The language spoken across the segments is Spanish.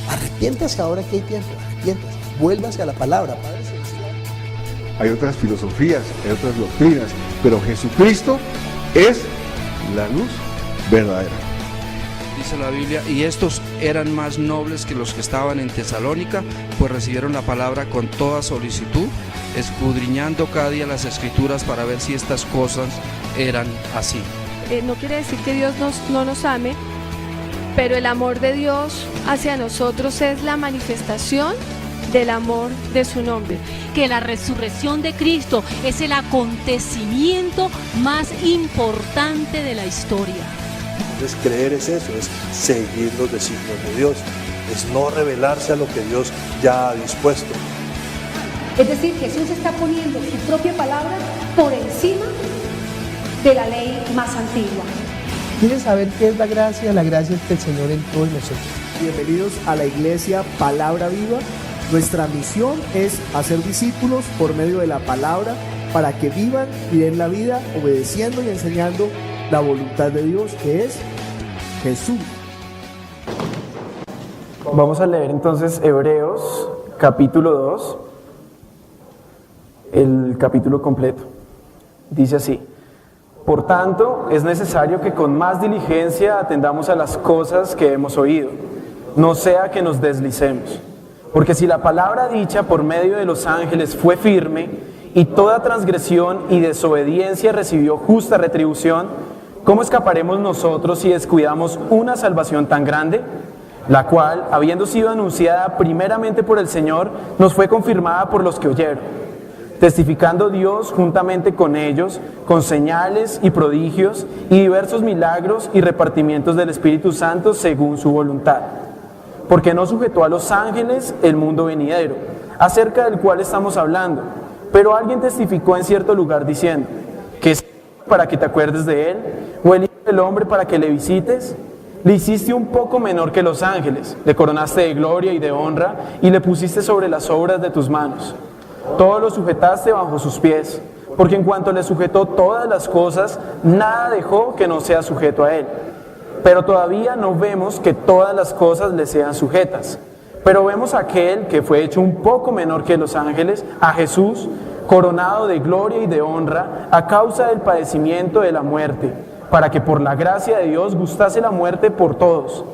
Arrepiéntase ahora que hay tiempo, arrepiéntase, vuélvase a la palabra, Padre Celestial. Hay otras filosofías, hay otras doctrinas, pero Jesucristo es la luz verdadera. Dice la Biblia, y estos eran más nobles que los que estaban en Tesalónica, pues recibieron la palabra con toda solicitud, escudriñando cada día las Escrituras para ver si estas cosas eran así. No quiere decir que Dios no nos ame, pero el amor de Dios hacia nosotros es la manifestación del amor de su nombre. Que la resurrección de Cristo es el acontecimiento más importante de la historia. Entonces creer es eso, es seguir los designios de Dios, es no rebelarse a lo que Dios ya ha dispuesto. Es decir, Jesús está poniendo su propia palabra por encima de la ley más antigua. ¿Quieres saber qué es la gracia? La gracia es que el Señor entró en nosotros. Bienvenidos a la iglesia Palabra Viva. Nuestra misión es hacer discípulos por medio de la palabra para que vivan y den la vida obedeciendo y enseñando la voluntad de Dios, que es Jesús. Vamos a leer entonces Hebreos capítulo 2, el capítulo completo. Dice así: por tanto, es necesario que con más diligencia atendamos a las cosas que hemos oído, no sea que nos deslicemos. Porque si la palabra dicha por medio de los ángeles fue firme, y toda transgresión y desobediencia recibió justa retribución, ¿cómo escaparemos nosotros si descuidamos una salvación tan grande? La cual, habiendo sido anunciada primeramente por el Señor, nos fue confirmada por los que oyeron, testificando Dios juntamente con ellos, con señales y prodigios, y diversos milagros y repartimientos del Espíritu Santo según su voluntad. Porque no sujetó a los ángeles el mundo venidero, acerca del cual estamos hablando. Pero alguien testificó en cierto lugar diciendo, ¿qué es para que te acuerdes de él? ¿O el Hijo del Hombre para que le visites? Le hiciste un poco menor que los ángeles, le coronaste de gloria y de honra, y le pusiste sobre las obras de tus manos. Todo lo sujetaste bajo sus pies, porque en cuanto le sujetó todas las cosas, nada dejó que no sea sujeto a él. Pero todavía no vemos que todas las cosas le sean sujetas. Pero vemos a aquel que fue hecho un poco menor que los ángeles, a Jesús, coronado de gloria y de honra, a causa del padecimiento de la muerte, para que por la gracia de Dios gustase la muerte por todos.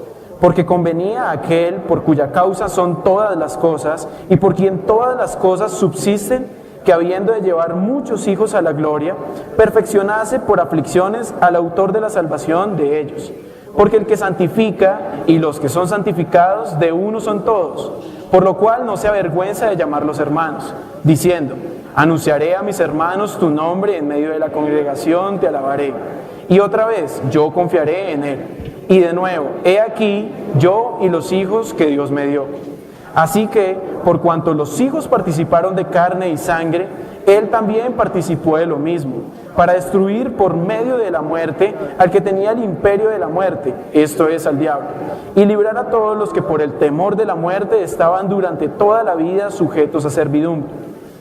Porque convenía a aquel por cuya causa son todas las cosas, y por quien todas las cosas subsisten, que habiendo de llevar muchos hijos a la gloria, perfeccionase por aflicciones al autor de la salvación de ellos. Porque el que santifica y los que son santificados de uno son todos, por lo cual no se avergüenza de llamarlos hermanos, diciendo, anunciaré a mis hermanos tu nombre en medio de la congregación, te alabaré. Y otra vez, yo confiaré en él. Y de nuevo, he aquí yo y los hijos que Dios me dio. Así que, por cuanto los hijos participaron de carne y sangre, él también participó de lo mismo, para destruir por medio de la muerte al que tenía el imperio de la muerte, esto es, al diablo, y librar a todos los que por el temor de la muerte estaban durante toda la vida sujetos a servidumbre.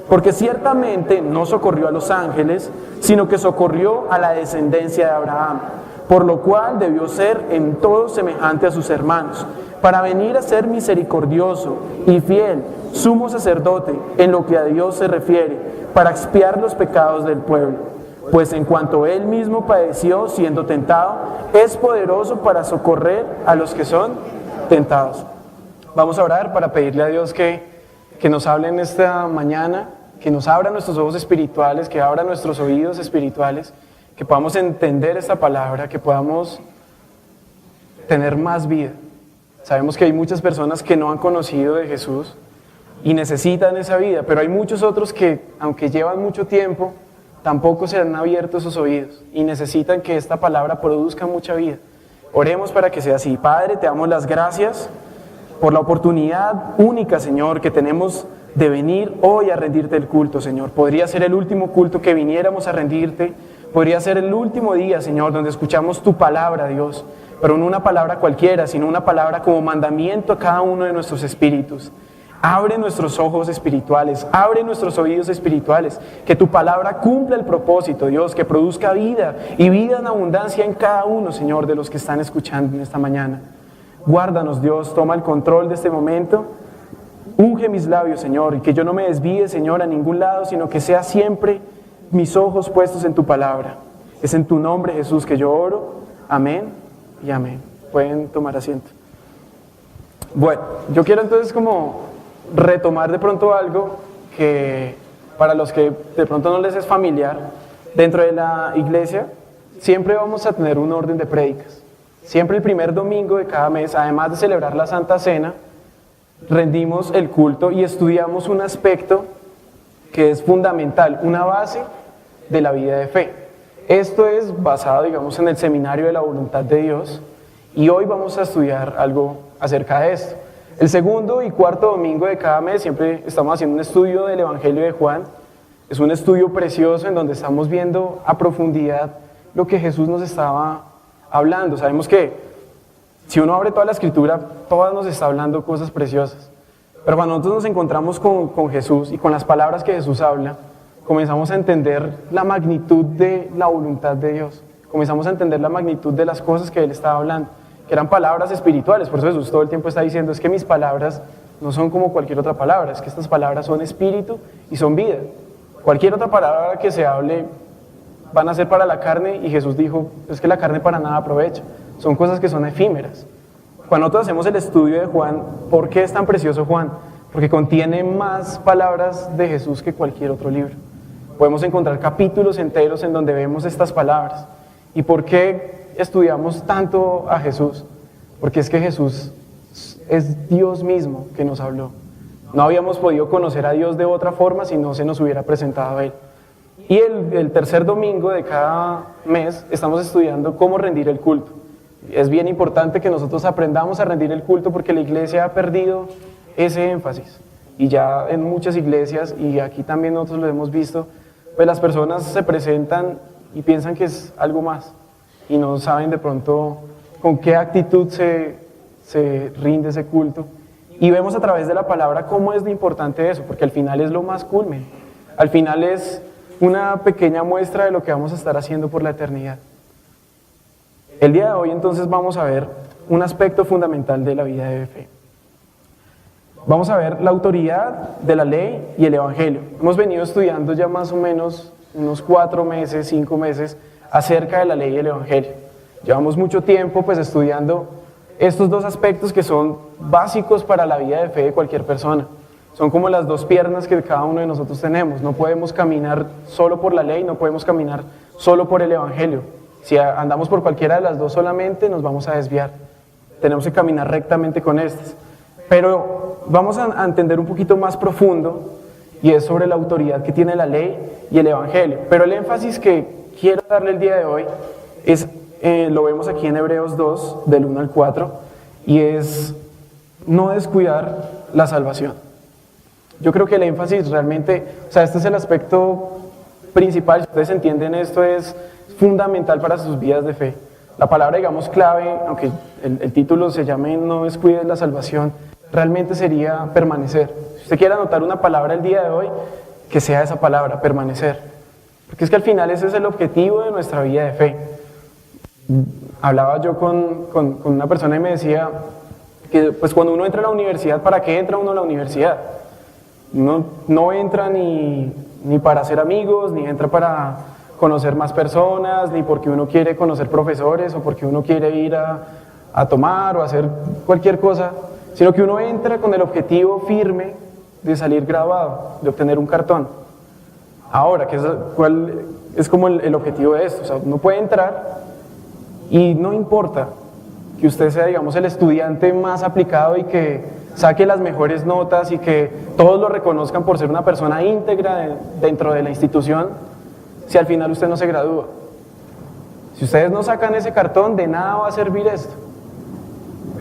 Porque ciertamente no socorrió a los ángeles, sino que socorrió a la descendencia de Abraham, por lo cual debió ser en todo semejante a sus hermanos, para venir a ser misericordioso y fiel, sumo sacerdote en lo que a Dios se refiere, para expiar los pecados del pueblo. Pues en cuanto él mismo padeció siendo tentado, es poderoso para socorrer a los que son tentados. Vamos a orar para pedirle a Dios que nos hable en esta mañana, que nos abra nuestros ojos espirituales, que abra nuestros oídos espirituales, que podamos entender esta palabra, que podamos tener más vida. Sabemos que hay muchas personas que no han conocido de Jesús y necesitan esa vida, pero hay muchos otros que, aunque llevan mucho tiempo, tampoco se han abierto sus oídos y necesitan que esta palabra produzca mucha vida. Oremos para que sea así. Padre, te damos las gracias por la oportunidad única, Señor, que tenemos de venir hoy a rendirte el culto, Señor. Podría ser el último culto que viniéramos a rendirte, podría ser el último día, Señor, donde escuchamos tu palabra, Dios, pero no una palabra cualquiera, sino una palabra como mandamiento a cada uno de nuestros espíritus. Abre nuestros ojos espirituales, abre nuestros oídos espirituales, que tu palabra cumpla el propósito, Dios, que produzca vida y vida en abundancia en cada uno, Señor, de los que están escuchando en esta mañana. Guárdanos, Dios, toma el control de este momento, unge mis labios, Señor, y que yo no me desvíe, Señor, a ningún lado, sino que sea siempre mis ojos puestos en tu palabra. Es en tu nombre, Jesús, que yo oro. Amén y amén. Pueden tomar asiento. Bueno, yo quiero entonces como retomar de pronto algo que para los que de pronto no les es familiar. Dentro de la iglesia siempre vamos a tener un orden de prédicas. Siempre el primer domingo de cada mes, además de celebrar la Santa Cena, rendimos el culto y estudiamos un aspecto que es fundamental, una base de la vida de fe. Esto es basado, digamos, en el seminario de la voluntad de Dios, y hoy vamos a estudiar algo acerca de esto. El segundo y cuarto domingo de cada mes siempre estamos haciendo un estudio del Evangelio de Juan. Es un estudio precioso en donde estamos viendo a profundidad lo que Jesús nos estaba hablando. Sabemos que si uno abre toda la Escritura, todas nos está hablando cosas preciosas. Pero cuando nosotros nos encontramos con Jesús y con las palabras que Jesús habla, comenzamos a entender la magnitud de la voluntad de Dios. Comenzamos a entender la magnitud de las cosas que Él estaba hablando, que eran palabras espirituales. Por eso Jesús todo el tiempo está diciendo, es que mis palabras no son como cualquier otra palabra, es que estas palabras son espíritu y son vida. Cualquier otra palabra que se hable van a ser para la carne, y Jesús dijo, es que la carne para nada aprovecha. Son cosas que son efímeras. Cuando nosotros hacemos el estudio de Juan, ¿por qué es tan precioso Juan? Porque contiene más palabras de Jesús que cualquier otro libro. Podemos encontrar capítulos enteros en donde vemos estas palabras. ¿Y por qué estudiamos tanto a Jesús? Porque es que Jesús es Dios mismo que nos habló. No habíamos podido conocer a Dios de otra forma si no se nos hubiera presentado a Él. Y el tercer domingo de cada mes estamos estudiando cómo rendir el culto. Es bien importante que nosotros aprendamos a rendir el culto, porque la iglesia ha perdido ese énfasis. Y ya en muchas iglesias, y aquí también nosotros lo hemos visto, pues las personas se presentan y piensan que es algo más, y no saben de pronto con qué actitud se rinde ese culto. Y vemos a través de la palabra cómo es de importante eso, porque al final es lo más culmen. Al final es una pequeña muestra de lo que vamos a estar haciendo por la eternidad. El día de hoy entonces vamos a ver un aspecto fundamental de la vida de fe. Vamos a ver la autoridad de la ley y el evangelio. Hemos venido estudiando ya más o menos unos 4 meses, 5 meses acerca de la ley y el evangelio. Llevamos mucho tiempo pues estudiando estos dos aspectos que son básicos para la vida de fe de cualquier persona. Son como las dos piernas que cada uno de nosotros tenemos. No podemos caminar solo por la ley, no podemos caminar solo por el evangelio. Si andamos por cualquiera de las dos solamente, nos vamos a desviar. Tenemos que caminar rectamente con estas. Pero vamos a entender un poquito más profundo, y es sobre la autoridad que tiene la ley y el evangelio. Pero el énfasis que quiero darle el día de hoy es, lo vemos aquí en Hebreos 2, del 1 al 4, y es no descuidar la salvación. Yo creo que el énfasis realmente, o sea, este es el aspecto principal. Si ustedes entienden esto, es fundamental para sus vidas de fe. La palabra, digamos, clave, aunque el título se llame no descuides la salvación, realmente sería permanecer. Si usted quiere anotar una palabra el día de hoy, que sea esa palabra, permanecer. Porque es que al final ese es el objetivo de nuestra vida de fe. Hablaba yo con una persona y me decía que pues cuando uno entra a la universidad, ¿para qué entra uno a la universidad? Uno no entra ni para hacer amigos, ni entra para conocer más personas, ni porque uno quiere conocer profesores o porque uno quiere ir a tomar o hacer cualquier cosa, sino que uno entra con el objetivo firme de salir graduado, de obtener un cartón. Ahora, ¿cuál es como el objetivo de esto? O sea, uno puede entrar y no importa que usted sea, digamos, el estudiante más aplicado y que saque las mejores notas y que todos lo reconozcan por ser una persona íntegra dentro de la institución, si al final usted no se gradúa. Si ustedes no sacan ese cartón, de nada va a servir esto.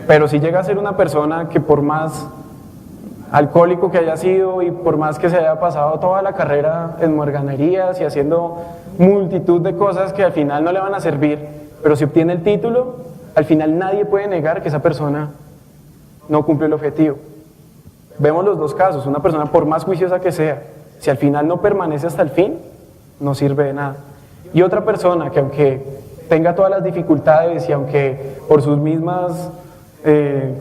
Pero si llega a ser una persona que por más alcohólico que haya sido y por más que se haya pasado toda la carrera en muerganerías y haciendo multitud de cosas que al final no le van a servir, pero si obtiene el título, al final nadie puede negar que esa persona no cumple el objetivo. vemos los dos casos. Una persona, por más juiciosa que sea, si al final no permanece hasta el fin, no sirve de nada. Y otra persona que aunque tenga todas las dificultades y aunque por sus mismas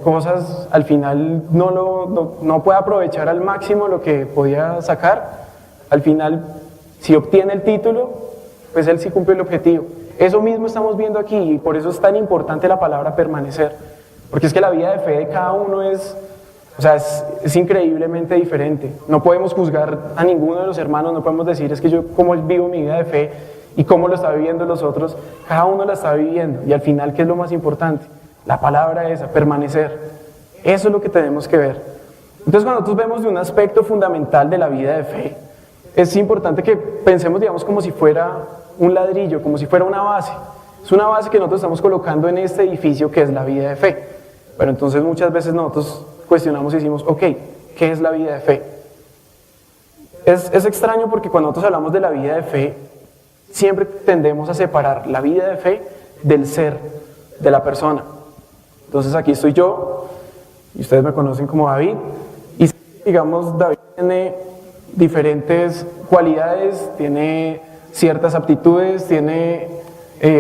cosas al final no pueda aprovechar al máximo lo que podía sacar, al final si obtiene el título, pues él sí cumple el objetivo. Eso mismo estamos viendo aquí y por eso es tan importante la palabra permanecer, porque es que la vida de fe de cada uno es increíblemente diferente. No podemos juzgar a ninguno de los hermanos, no podemos decir es que yo cómo vivo mi vida de fe y cómo lo está viviendo los otros. Cada uno la está viviendo y al final, ¿qué es lo más importante? La palabra esa, permanecer. Eso es lo que tenemos que ver. Entonces, cuando nosotros vemos de un aspecto fundamental de la vida de fe, es importante que pensemos, digamos, como si fuera un ladrillo, como si fuera una base. Es una base que nosotros estamos colocando en este edificio que es la vida de fe. Pero entonces muchas veces nosotros cuestionamos y decimos, ok, ¿qué es la vida de fe? Es extraño porque cuando nosotros hablamos de la vida de fe, siempre tendemos a separar la vida de fe del ser de la persona. Entonces aquí estoy yo, y ustedes me conocen como David, y digamos, David tiene diferentes cualidades, tiene ciertas aptitudes, tiene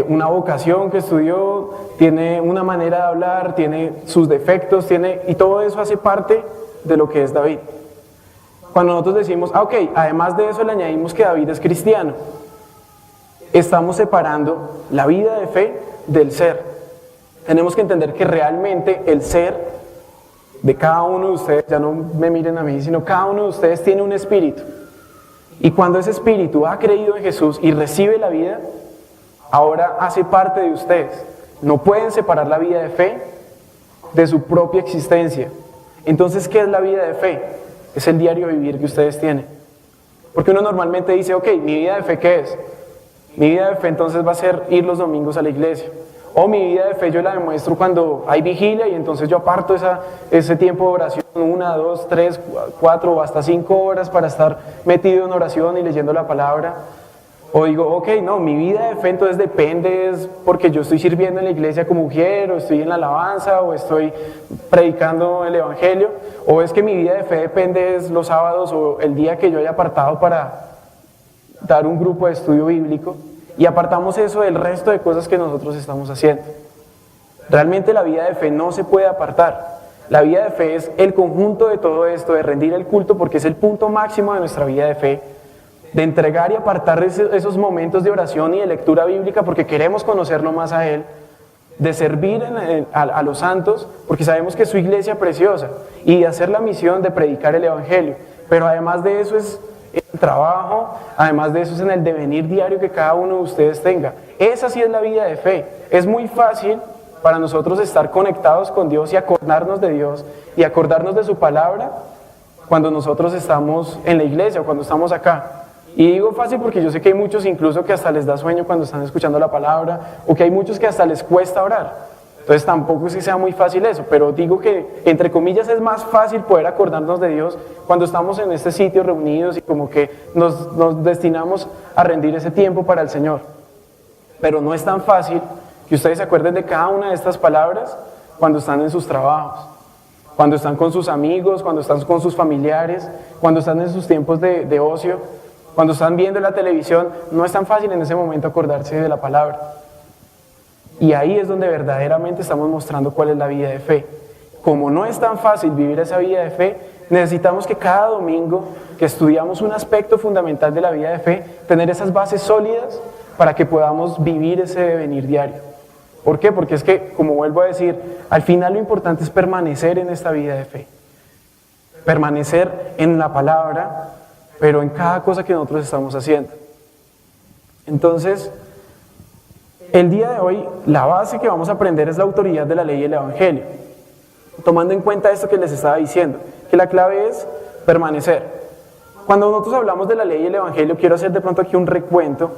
una vocación que estudió, tiene una manera de hablar, tiene sus defectos, y todo eso hace parte de lo que es David. Cuando nosotros decimos, ok, además de eso le añadimos que David es cristiano, estamos separando la vida de fe del ser. Tenemos que entender que realmente el ser de cada uno de ustedes, ya no me miren a mí, sino cada uno de ustedes tiene un espíritu. Y cuando ese espíritu ha creído en Jesús y recibe la vida, ahora hace parte de ustedes. No pueden separar la vida de fe de su propia existencia. Entonces, ¿qué es la vida de fe? Es el diario vivir que ustedes tienen. Porque uno normalmente dice, ok, ¿mi vida de fe qué es? Mi vida de fe entonces va a ser ir los domingos a la iglesia. O mi vida de fe yo la demuestro cuando hay vigilia y entonces yo aparto ese tiempo de oración, 1, 2, 3, 4 o hasta 5 horas para estar metido en oración y leyendo la palabra. O digo, ok, no, mi vida de fe entonces depende, es porque yo estoy sirviendo en la iglesia como mujer, o estoy en la alabanza, o estoy predicando el evangelio, o es que mi vida de fe depende es los sábados o el día que yo haya apartado para dar un grupo de estudio bíblico, y apartamos eso del resto de cosas que nosotros estamos haciendo. Realmente la vida de fe no se puede apartar. La vida de fe es el conjunto de todo esto, de rendir el culto, porque es el punto máximo de nuestra vida de fe, de entregar y apartar esos momentos de oración y de lectura bíblica porque queremos conocerlo más a Él, de servir a los santos porque sabemos que es su iglesia preciosa, y de hacer la misión de predicar el evangelio. Pero además de eso es el trabajo, además de eso es en el devenir diario que cada uno de ustedes tenga. Esa sí es la vida de fe. Es muy fácil para nosotros estar conectados con Dios y acordarnos de Dios y acordarnos de su palabra cuando nosotros estamos en la iglesia o cuando estamos acá. Y digo fácil porque yo sé que hay muchos incluso que hasta les da sueño cuando están escuchando la palabra, o que hay muchos que hasta les cuesta orar. Entonces tampoco es que sea muy fácil eso, pero digo que entre comillas es más fácil poder acordarnos de Dios cuando estamos en este sitio reunidos y como que nos destinamos a rendir ese tiempo para el Señor. Pero no es tan fácil que ustedes se acuerden de cada una de estas palabras cuando están en sus trabajos, cuando están con sus amigos, cuando están con sus familiares, cuando están en sus tiempos de ocio. Cuando están viendo la televisión, no es tan fácil en ese momento acordarse de la palabra. Y ahí es donde verdaderamente estamos mostrando cuál es la vida de fe. Como no es tan fácil vivir esa vida de fe, necesitamos que cada domingo que estudiamos un aspecto fundamental de la vida de fe, tener esas bases sólidas para que podamos vivir ese devenir diario. ¿Por qué? Porque es que, como vuelvo a decir, al final lo importante es permanecer en esta vida de fe. Permanecer en la palabra, pero en cada cosa que nosotros estamos haciendo. Entonces, el día de hoy, la base que vamos a aprender es la autoridad de la ley y el evangelio. Tomando en cuenta esto que les estaba diciendo, que la clave es permanecer. Cuando nosotros hablamos de la ley y el evangelio, quiero hacer de pronto aquí un recuento.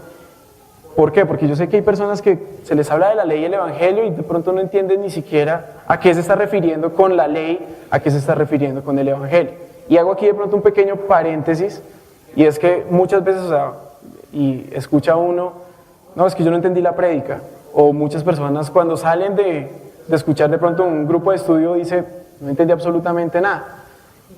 ¿Por qué? Porque yo sé que hay personas que se les habla de la ley y el evangelio y de pronto no entienden ni siquiera a qué se está refiriendo con la ley, a qué se está refiriendo con el evangelio. Y hago aquí de pronto un pequeño paréntesis, y es que muchas veces, y escucha uno, no, es que yo no entendí la prédica, o muchas personas cuando salen de escuchar de pronto un grupo de estudio dice, no entendí absolutamente nada.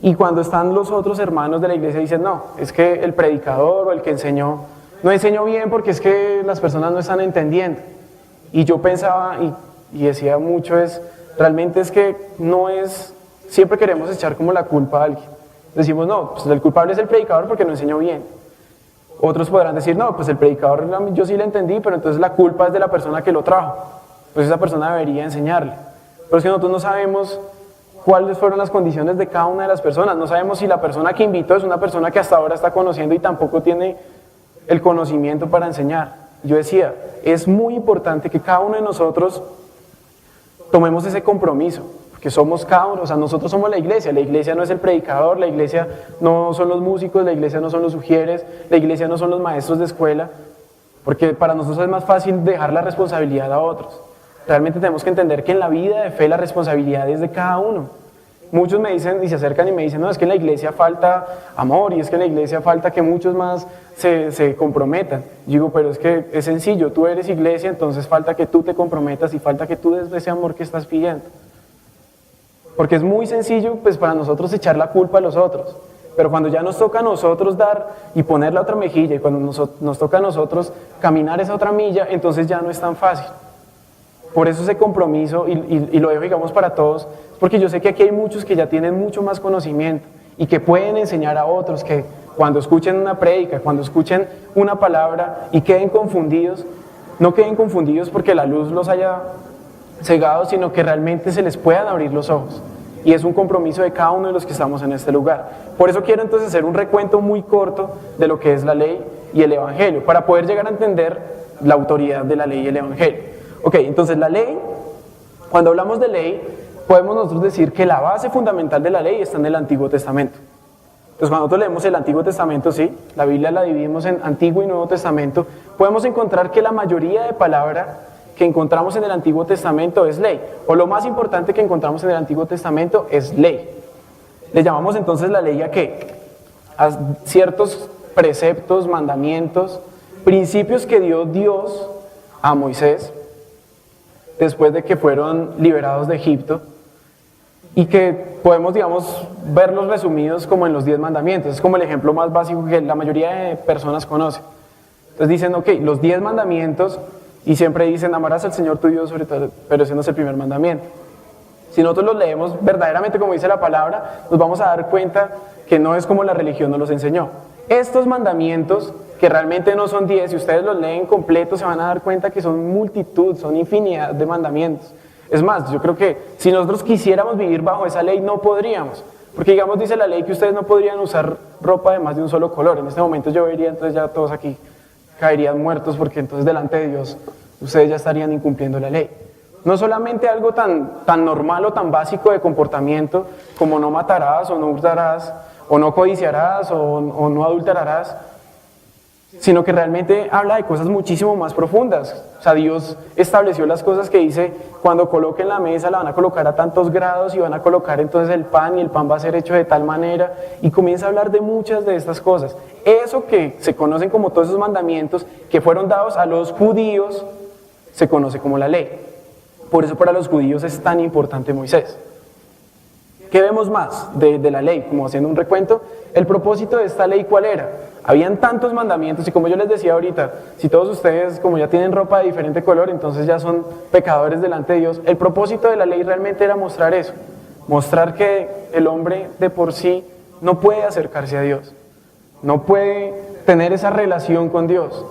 Y cuando están los otros hermanos de la iglesia dicen, no, es que el predicador o el que enseñó, no enseñó bien porque es que las personas no están entendiendo. Y yo pensaba y decía mucho realmente es que no es, siempre queremos echar como la culpa a alguien. Decimos, no, pues el culpable es el predicador porque no enseñó bien. Otros podrán decir, no, pues el predicador yo sí le entendí, pero entonces la culpa es de la persona que lo trajo. Pues esa persona debería enseñarle. Pero es que nosotros no sabemos cuáles fueron las condiciones de cada una de las personas. No sabemos si la persona que invitó es una persona que hasta ahora está conociendo y tampoco tiene el conocimiento para enseñar. Yo decía, es muy importante que cada uno de nosotros tomemos ese compromiso, porque somos cada uno, o sea, nosotros somos la iglesia no es el predicador, la iglesia no son los músicos, la iglesia no son los sugieres, la iglesia no son los maestros de escuela, porque para nosotros es más fácil dejar la responsabilidad a otros. Realmente tenemos que entender que en la vida de fe la responsabilidad es de cada uno. Muchos me dicen y se acercan y me dicen, no, es que en la iglesia falta amor y es que en la iglesia falta que muchos más se comprometan. Yo digo, pero es que es sencillo, tú eres iglesia, entonces falta que tú te comprometas y falta que tú des ese amor que estás pidiendo. Porque es muy sencillo pues para nosotros echar la culpa a los otros, pero cuando ya nos toca a nosotros dar y poner la otra mejilla y cuando nos toca a nosotros caminar esa otra milla, entonces ya no es tan fácil. Por eso ese compromiso, y lo dejo digamos para todos, porque yo sé que aquí hay muchos que ya tienen mucho más conocimiento y que pueden enseñar a otros que cuando escuchen una prédica, cuando escuchen una palabra y queden confundidos, no queden confundidos porque la luz los haya cegado, sino que realmente se les puedan abrir los ojos. Y es un compromiso de cada uno de los que estamos en este lugar. Por eso quiero entonces hacer un recuento muy corto de lo que es la ley y el evangelio, para poder llegar a entender la autoridad de la ley y el evangelio. Ok, entonces la ley, cuando hablamos de ley, podemos nosotros decir que la base fundamental de la ley está en el Antiguo Testamento. Entonces cuando nosotros leemos el Antiguo Testamento, sí, la Biblia la dividimos en Antiguo y Nuevo Testamento, podemos encontrar que la mayoría de palabras que encontramos en el Antiguo Testamento es ley, o lo más importante que encontramos en el Antiguo Testamento es ley. Le llamamos entonces la ley a ¿qué? A ciertos preceptos, mandamientos, principios que dio Dios a Moisés después de que fueron liberados de Egipto y que podemos, digamos, verlos resumidos como en los 10 mandamientos. Es como el ejemplo más básico que la mayoría de personas conocen. Entonces dicen, ok, los 10 mandamientos, y siempre dicen, amarás al Señor tu Dios sobre todo, pero ese no es el primer mandamiento. Si nosotros los leemos verdaderamente como dice la palabra, nos vamos a dar cuenta que no es como la religión nos los enseñó. Estos mandamientos, que realmente no son 10, si ustedes los leen completos se van a dar cuenta que son multitud, son infinidad de mandamientos. Es más, yo creo que si nosotros quisiéramos vivir bajo esa ley no podríamos, porque digamos dice la ley que ustedes no podrían usar ropa de más de un solo color. En este momento yo vería, entonces ya todos aquí caerían muertos porque entonces delante de Dios ustedes ya estarían incumpliendo la ley. No solamente algo tan normal o tan básico de comportamiento como no matarás o no hurtarás o no codiciarás o no adulterarás, sino que realmente habla de cosas muchísimo más profundas. O sea, Dios estableció las cosas que dice, cuando coloquen la mesa la van a colocar a tantos grados y van a colocar entonces el pan y el pan va a ser hecho de tal manera, y comienza a hablar de muchas de estas cosas. Eso que se conocen como todos esos mandamientos que fueron dados a los judíos, se conoce como la ley. Por eso para los judíos es tan importante Moisés. ¿Qué vemos más de la ley? Como haciendo un recuento, el propósito de esta ley, ¿cuál era? Habían tantos mandamientos y como yo les decía ahorita, si todos ustedes como ya tienen ropa de diferente color, entonces ya son pecadores delante de Dios. El propósito de la ley realmente era mostrar eso, mostrar que el hombre de por sí no puede acercarse a Dios, no puede tener esa relación con Dios.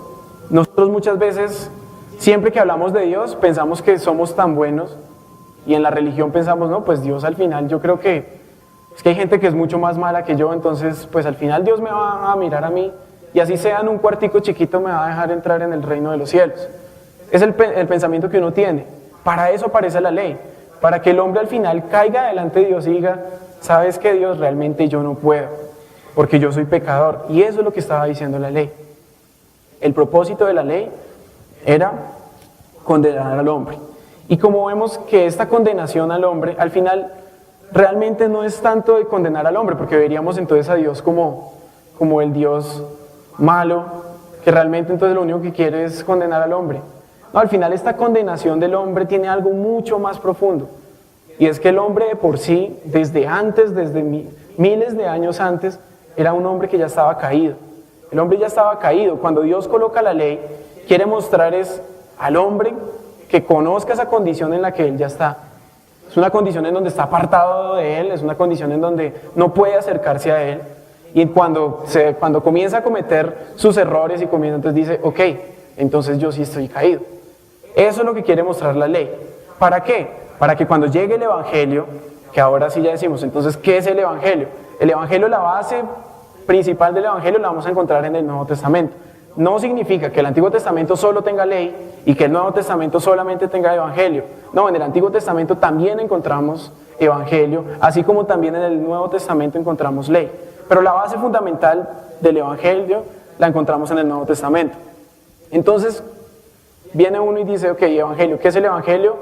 Nosotros muchas veces, siempre que hablamos de Dios, pensamos que somos tan buenos y en la religión pensamos, no, pues Dios al final yo creo que es que hay gente que es mucho más mala que yo, entonces pues al final Dios me va a mirar a mí y así sea en un cuartico chiquito me va a dejar entrar en el reino de los cielos. Es el pensamiento que uno tiene. Para eso aparece la ley, para que el hombre al final caiga delante de Dios y diga, ¿sabes qué, Dios? Realmente yo no puedo, porque yo soy pecador. Y eso es lo que estaba diciendo la ley. El propósito de la ley era condenar al hombre. Y como vemos que esta condenación al hombre, al final realmente no es tanto de condenar al hombre, porque veríamos entonces a Dios como el Dios malo, que realmente entonces lo único que quiere es condenar al hombre. No, al final esta condenación del hombre tiene algo mucho más profundo, y es que el hombre de por sí, desde antes, desde miles de años antes, era un hombre que ya estaba caído. El hombre ya estaba caído. Cuando Dios coloca la ley, quiere mostrar es al hombre que conozca esa condición en la que él ya está. Es una condición en donde está apartado de él, es una condición en donde no puede acercarse a él. Y cuando comienza a cometer sus errores y comienza, entonces dice, ok, entonces yo sí estoy caído. Eso es lo que quiere mostrar la ley. ¿Para qué? Para que cuando llegue el Evangelio, que ahora sí ya decimos, entonces, ¿qué es el Evangelio? El Evangelio, la base principal del Evangelio la vamos a encontrar en el Nuevo Testamento. No significa que el Antiguo Testamento solo tenga ley y que el Nuevo Testamento solamente tenga Evangelio. No, en el Antiguo Testamento también encontramos Evangelio, así como también en el Nuevo Testamento encontramos ley. Pero la base fundamental del Evangelio la encontramos en el Nuevo Testamento. Entonces, viene uno y dice, ok, Evangelio, ¿qué es el Evangelio?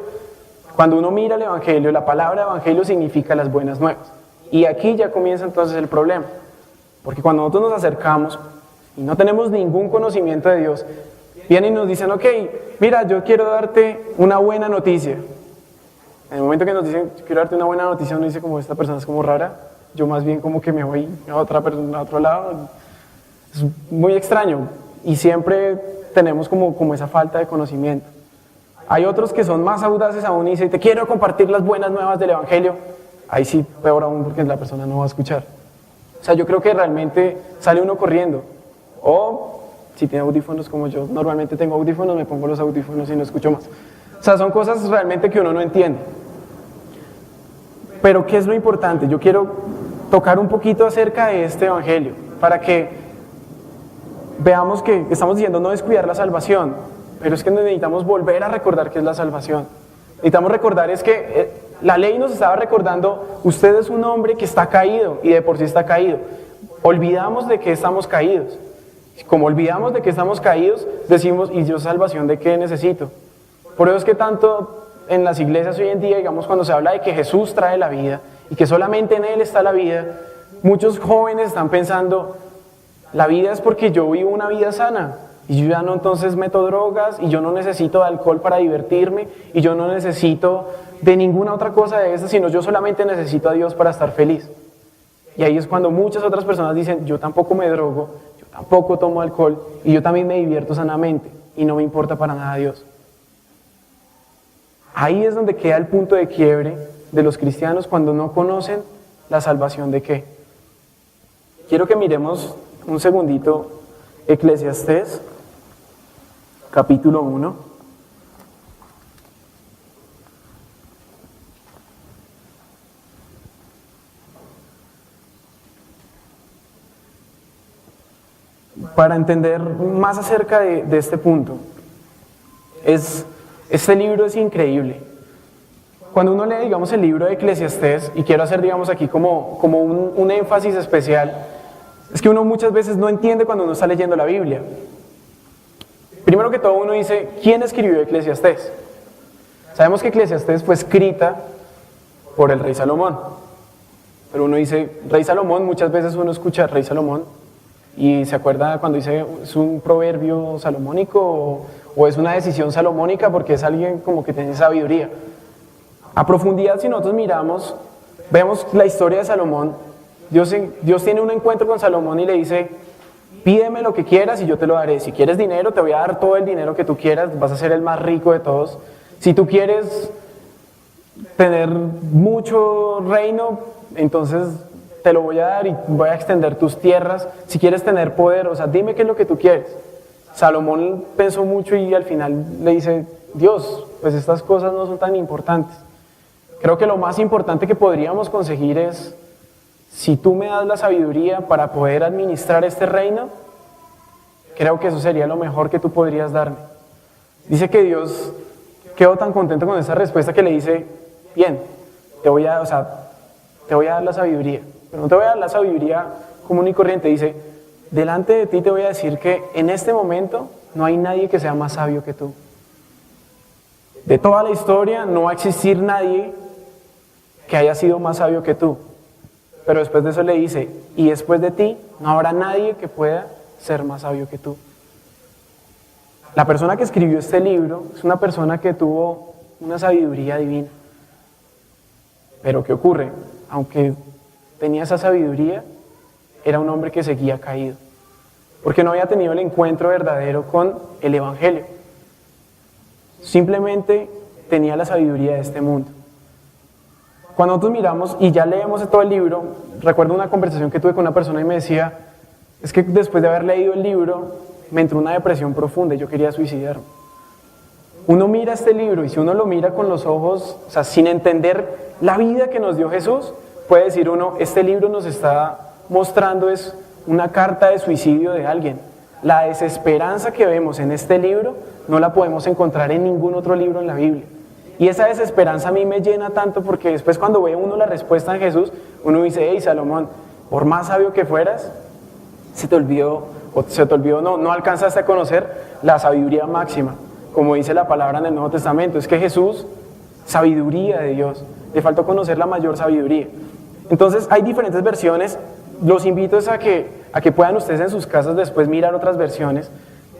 Cuando uno mira el Evangelio, la palabra Evangelio significa las buenas nuevas. Y aquí ya comienza entonces el problema. Porque cuando nosotros nos acercamos y no tenemos ningún conocimiento de Dios, vienen y nos dicen, ok, mira, yo quiero darte una buena noticia. En el momento que nos dicen, quiero darte una buena noticia, uno dice, como esta persona es como rara, yo más bien como que me voy a otra persona, a otro lado. Es muy extraño y siempre tenemos como esa falta de conocimiento. Hay otros que son más audaces aún y dicen, te quiero compartir las buenas nuevas del Evangelio. Ahí sí, peor aún, porque la persona no va a escuchar. O sea, yo creo que realmente sale uno corriendo. O, si tiene audífonos como yo, normalmente tengo audífonos, me pongo los audífonos y no escucho más. O sea, son cosas realmente que uno no entiende. Pero, ¿qué es lo importante? Yo quiero tocar un poquito acerca de este Evangelio, para que veamos que estamos diciendo no descuidar la salvación, pero es que necesitamos volver a recordar qué es la salvación. Necesitamos recordar es que la ley nos estaba recordando, usted es un hombre que está caído y de por sí está caído. Olvidamos de que estamos caídos. Como olvidamos de que estamos caídos, decimos, ¿y yo salvación de qué necesito? Por eso es que tanto en las iglesias hoy en día, digamos, cuando se habla de que Jesús trae la vida y que solamente en Él está la vida, muchos jóvenes están pensando, la vida es porque yo vivo una vida sana y yo ya no entonces meto drogas y yo no necesito de alcohol para divertirme y yo no necesito de ninguna otra cosa de esa, sino yo solamente necesito a Dios para estar feliz. Y ahí es cuando muchas otras personas dicen, yo tampoco me drogo, yo tampoco tomo alcohol y yo también me divierto sanamente y no me importa para nada Dios. Ahí es donde queda el punto de quiebre de los cristianos cuando no conocen la salvación de qué. Quiero que miremos un segundito Eclesiastés, capítulo 1. Para entender más acerca de este punto. Este libro es increíble. Cuando uno lee, digamos, el libro de Eclesiastés, y quiero hacer, digamos, aquí como un énfasis especial, es que uno muchas veces no entiende cuando uno está leyendo la Biblia. Primero que todo uno dice, ¿quién escribió Eclesiastés? Sabemos que Eclesiastés fue escrita por el rey Salomón. Pero uno dice, rey Salomón, muchas veces uno escucha rey Salomón y se acuerda cuando dice, es un proverbio salomónico o es una decisión salomónica porque es alguien como que tiene sabiduría. A profundidad, si nosotros miramos, vemos la historia de Salomón. Dios tiene un encuentro con Salomón y le dice, pídeme lo que quieras y yo te lo daré. Si quieres dinero, te voy a dar todo el dinero que tú quieras, vas a ser el más rico de todos. Si tú quieres tener mucho reino, entonces te lo voy a dar y voy a extender tus tierras. Si quieres tener poder, o sea, dime qué es lo que tú quieres. Salomón pensó mucho y al final le dice, Dios, pues estas cosas no son tan importantes. Creo que lo más importante que podríamos conseguir es, si tú me das la sabiduría para poder administrar este reino, creo que eso sería lo mejor que tú podrías darme. Dice que Dios quedó tan contento con esa respuesta que le dice, bien, te voy a dar la sabiduría, pero no te voy a dar la sabiduría común y corriente. Dice, delante de ti te voy a decir que en este momento no hay nadie que sea más sabio que tú. De toda la historia no va a existir nadie que haya sido más sabio que tú. Pero después de eso le dice, y después de ti no habrá nadie que pueda ser más sabio que tú. La persona que escribió este libro es una persona que tuvo una sabiduría divina. Pero ¿qué ocurre? Aunque tenía esa sabiduría, era un hombre que seguía caído, porque no había tenido el encuentro verdadero con el Evangelio. Simplemente tenía la sabiduría de este mundo. Cuando nosotros miramos y ya leemos todo el libro, recuerdo una conversación que tuve con una persona y me decía, es que después de haber leído el libro, me entró una depresión profunda y yo quería suicidarme. Uno mira este libro y si uno lo mira con los ojos, o sea, sin entender la vida que nos dio Jesús, puede decir uno, este libro nos está mostrando es una carta de suicidio de alguien. La desesperanza que vemos en este libro no la podemos encontrar en ningún otro libro en la Biblia. Y esa desesperanza a mí me llena tanto porque después cuando ve uno la respuesta en Jesús, uno dice, hey Salomón, por más sabio que fueras, se te olvidó, no alcanzaste a conocer la sabiduría máxima, como dice la palabra en el Nuevo Testamento. Es que Jesús, sabiduría de Dios, le faltó conocer la mayor sabiduría. Entonces hay diferentes versiones, los invito a que puedan ustedes en sus casas después mirar otras versiones.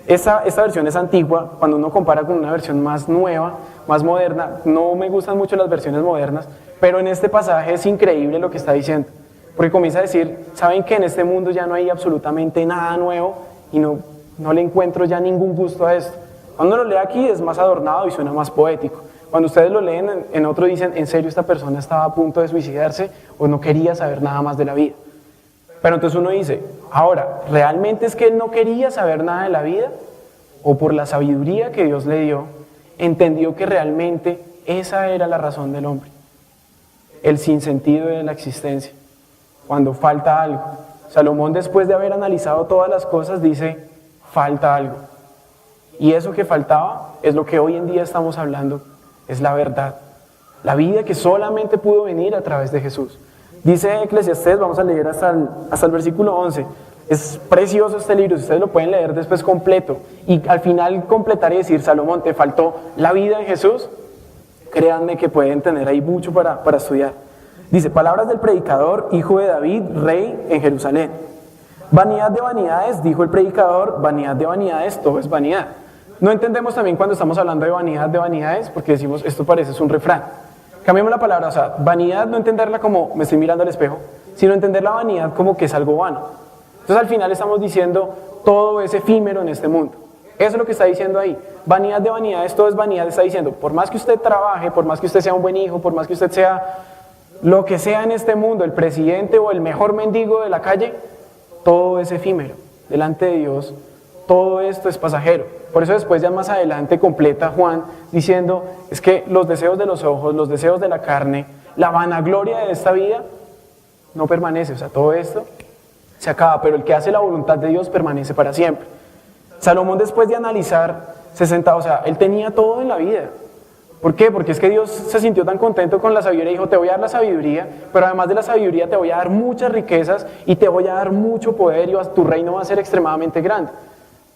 Esta versión es antigua, cuando uno compara con una versión más nueva, más moderna, no me gustan mucho las versiones modernas, pero en este pasaje es increíble lo que está diciendo, porque comienza a decir, ¿saben que en este mundo ya no hay absolutamente nada nuevo y no le encuentro ya ningún gusto a esto? Cuando uno lo lee aquí es más adornado y suena más poético. Cuando ustedes lo leen en otro dicen, ¿en serio esta persona estaba a punto de suicidarse o no quería saber nada más de la vida? Pero entonces uno dice, ahora, ¿realmente es que él no quería saber nada de la vida? ¿O por la sabiduría que Dios le dio, entendió que realmente esa era la razón del hombre? El sinsentido de la existencia, cuando falta algo. Salomón, después de haber analizado todas las cosas, dice, falta algo. Y eso que faltaba es lo que hoy en día estamos hablando, es la verdad. La vida que solamente pudo venir a través de Jesús. Dice Eclesiastés, vamos a leer hasta el versículo 11. Es precioso este libro, ustedes lo pueden leer después completo. Y al final completar y decir, Salomón, ¿te faltó la vida en Jesús? Créanme que pueden tener ahí mucho para estudiar. Dice, palabras del predicador, hijo de David, rey en Jerusalén. Vanidad de vanidades, dijo el predicador, vanidad de vanidades, todo es vanidad. No entendemos también cuando estamos hablando de vanidad de vanidades, porque decimos, esto parece es un refrán. Cambiemos la palabra, o sea, vanidad no entenderla como me estoy mirando al espejo, sino entender la vanidad como que es algo vano. Entonces al final estamos diciendo, todo es efímero en este mundo. Eso es lo que está diciendo ahí. Vanidad de vanidades, todo es vanidad, está diciendo, por más que usted trabaje, por más que usted sea un buen hijo, por más que usted sea lo que sea en este mundo, el presidente o el mejor mendigo de la calle, todo es efímero. Delante de Dios, todo esto es pasajero. Por eso después ya más adelante completa Juan diciendo, es que los deseos de los ojos, los deseos de la carne, la vanagloria de esta vida, no permanece. O sea, todo esto se acaba, pero el que hace la voluntad de Dios permanece para siempre. Salomón, después de analizar, se sentaba, o sea, él tenía todo en la vida. ¿Por qué? Porque es que Dios se sintió tan contento con la sabiduría y dijo, te voy a dar la sabiduría, pero además de la sabiduría te voy a dar muchas riquezas y te voy a dar mucho poder y tu reino va a ser extremadamente grande.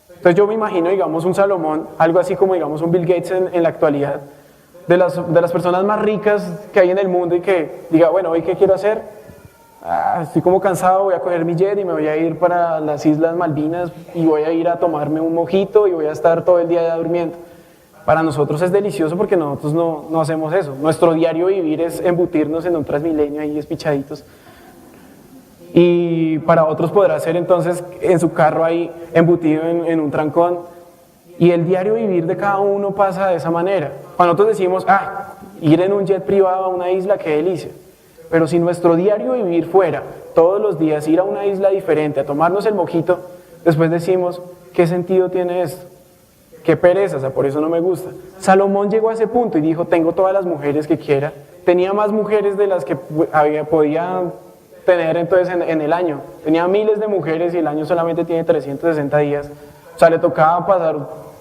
Entonces yo me imagino, digamos, un Salomón, algo así como, digamos, un Bill Gates en la actualidad, de las personas más ricas que hay en el mundo y que diga, bueno, ¿hoy qué quiero hacer? Estoy como cansado, voy a coger mi jet y me voy a ir para las Islas Malvinas y voy a ir a tomarme un mojito y voy a estar todo el día ya durmiendo. Para nosotros es delicioso porque nosotros no hacemos eso. Nuestro diario vivir es embutirnos en un Transmilenio ahí espichaditos. Y para otros podrá ser entonces en su carro ahí embutido en un trancón. Y el diario vivir de cada uno pasa de esa manera. Cuando nosotros decimos, ir en un jet privado a una isla, qué delicia. Pero si nuestro diario vivir fuera, todos los días ir a una isla diferente, a tomarnos el mojito, después decimos, ¿qué sentido tiene esto? Qué pereza, o sea, por eso no me gusta. Salomón llegó a ese punto y dijo, tengo todas las mujeres que quiera. Tenía más mujeres de las que podía tener entonces en el año. Tenía miles de mujeres y el año solamente tiene 360 días. O sea, le tocaba pasar,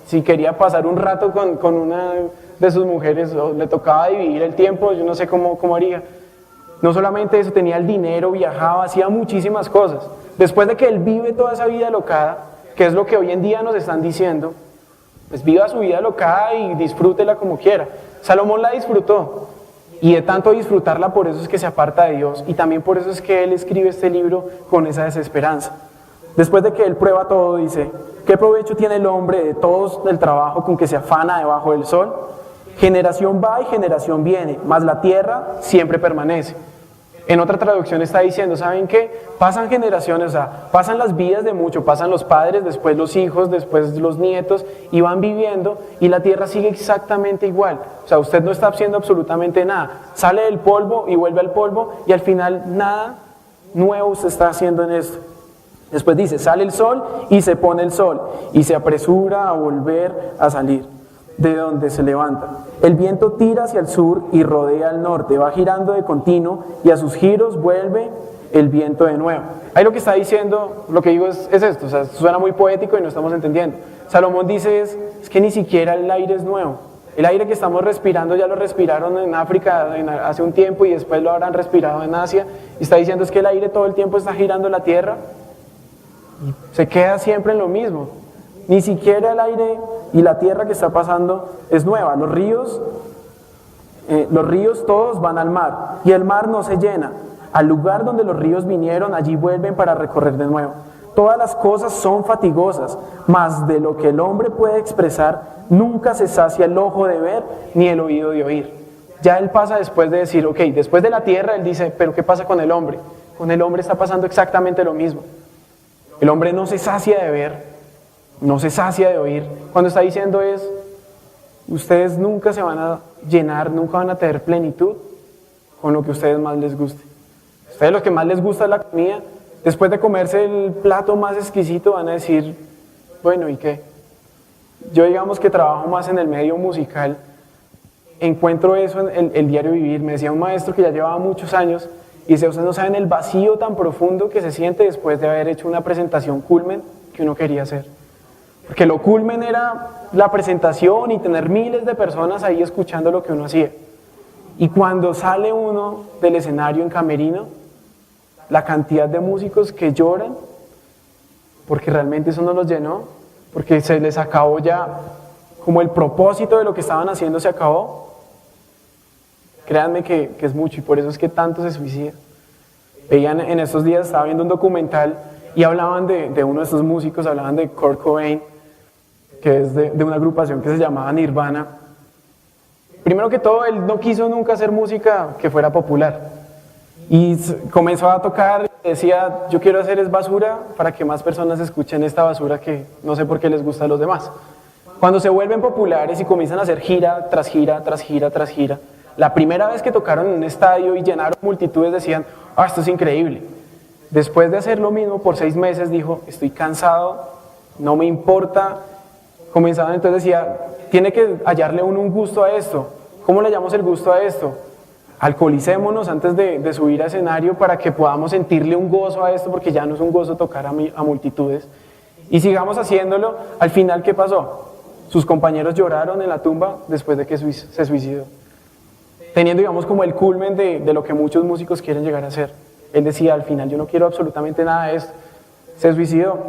si quería pasar un rato con una de sus mujeres, le tocaba dividir el tiempo, yo no sé cómo haría. No solamente eso, tenía el dinero, viajaba, hacía muchísimas cosas. Después de que él vive toda esa vida alocada, que es lo que hoy en día nos están diciendo, pues viva su vida alocada y disfrútela como quiera. Salomón la disfrutó, y de tanto disfrutarla, por eso es que se aparta de Dios, y también por eso es que él escribe este libro con esa desesperanza. Después de que él prueba todo, dice, ¿qué provecho tiene el hombre de todo el trabajo con que se afana debajo del sol? Generación va y generación viene, mas la tierra siempre permanece. En otra traducción está diciendo, ¿saben qué? Pasan generaciones, o sea, pasan las vidas de muchos, pasan los padres, después los hijos, después los nietos, y van viviendo, y la tierra sigue exactamente igual. O sea, usted no está haciendo absolutamente nada. Sale del polvo y vuelve al polvo, y al final nada nuevo usted está haciendo en esto. Después dice, sale el sol y se pone el sol, y se apresura a volver a salir de donde se levanta. El viento tira hacia el sur y rodea al norte, va girando de continuo y a sus giros vuelve el viento de nuevo. Ahí lo que está diciendo, lo que digo es esto, o sea, suena muy poético y no estamos entendiendo. Salomón dice es que ni siquiera el aire es nuevo. El aire que estamos respirando ya lo respiraron en África hace un tiempo y después lo habrán respirado en Asia. Y está diciendo es que el aire todo el tiempo está girando la tierra y se queda siempre en lo mismo. Ni siquiera el aire y la tierra que está pasando es nueva. Los ríos todos van al mar y el mar no se llena. Al lugar donde los ríos vinieron, allí vuelven para recorrer de nuevo. Todas las cosas son fatigosas, mas de lo que el hombre puede expresar, nunca se sacia el ojo de ver ni el oído de oír. Ya él pasa después de decir, ok, después de la tierra, él dice, pero ¿qué pasa con el hombre? Con el hombre está pasando exactamente lo mismo. El hombre no se sacia de ver, no se sacia de oír. Cuando está diciendo es, ustedes nunca se van a llenar, nunca van a tener plenitud con lo que a ustedes más les guste. A ustedes lo que más les gusta es la comida. Después de comerse el plato más exquisito van a decir, bueno, ¿y qué? Yo digamos que trabajo más en el medio musical, encuentro eso en el diario vivir. Me decía un maestro que ya llevaba muchos años y dice, ustedes no saben el vacío tan profundo que se siente después de haber hecho una presentación culmen que uno quería hacer. Porque lo culmen era la presentación y tener miles de personas ahí escuchando lo que uno hacía. Y cuando sale uno del escenario en camerino, la cantidad de músicos que lloran, porque realmente eso no los llenó, porque se les acabó ya, como el propósito de lo que estaban haciendo se acabó. Créanme que es mucho y por eso es que tanto se suicida. Veían en estos días, estaba viendo un documental y hablaban de uno de estos músicos, hablaban de Kurt Cobain, que es de una agrupación que se llamaba Nirvana. Primero que todo, él no quiso nunca hacer música que fuera popular. Y comenzó a tocar y decía, yo quiero hacer es basura para que más personas escuchen esta basura que no sé por qué les gusta a los demás. Cuando se vuelven populares y comienzan a hacer gira tras gira, tras gira, tras gira, la primera vez que tocaron en un estadio y llenaron multitudes decían, esto es increíble. Después de hacer lo mismo por 6 meses dijo, estoy cansado, no me importa. Comenzaban entonces decía, tiene que hallarle uno un gusto a esto. ¿Cómo le hallamos el gusto a esto? Alcoholicémonos antes de subir a escenario para que podamos sentirle un gozo a esto, porque ya no es un gozo tocar a multitudes. Y sigamos haciéndolo. Al final, ¿qué pasó? Sus compañeros lloraron en la tumba después de que se suicidó. Teniendo, digamos, como el culmen de lo que muchos músicos quieren llegar a hacer. Él decía, al final, yo no quiero absolutamente nada de esto. Se suicidó.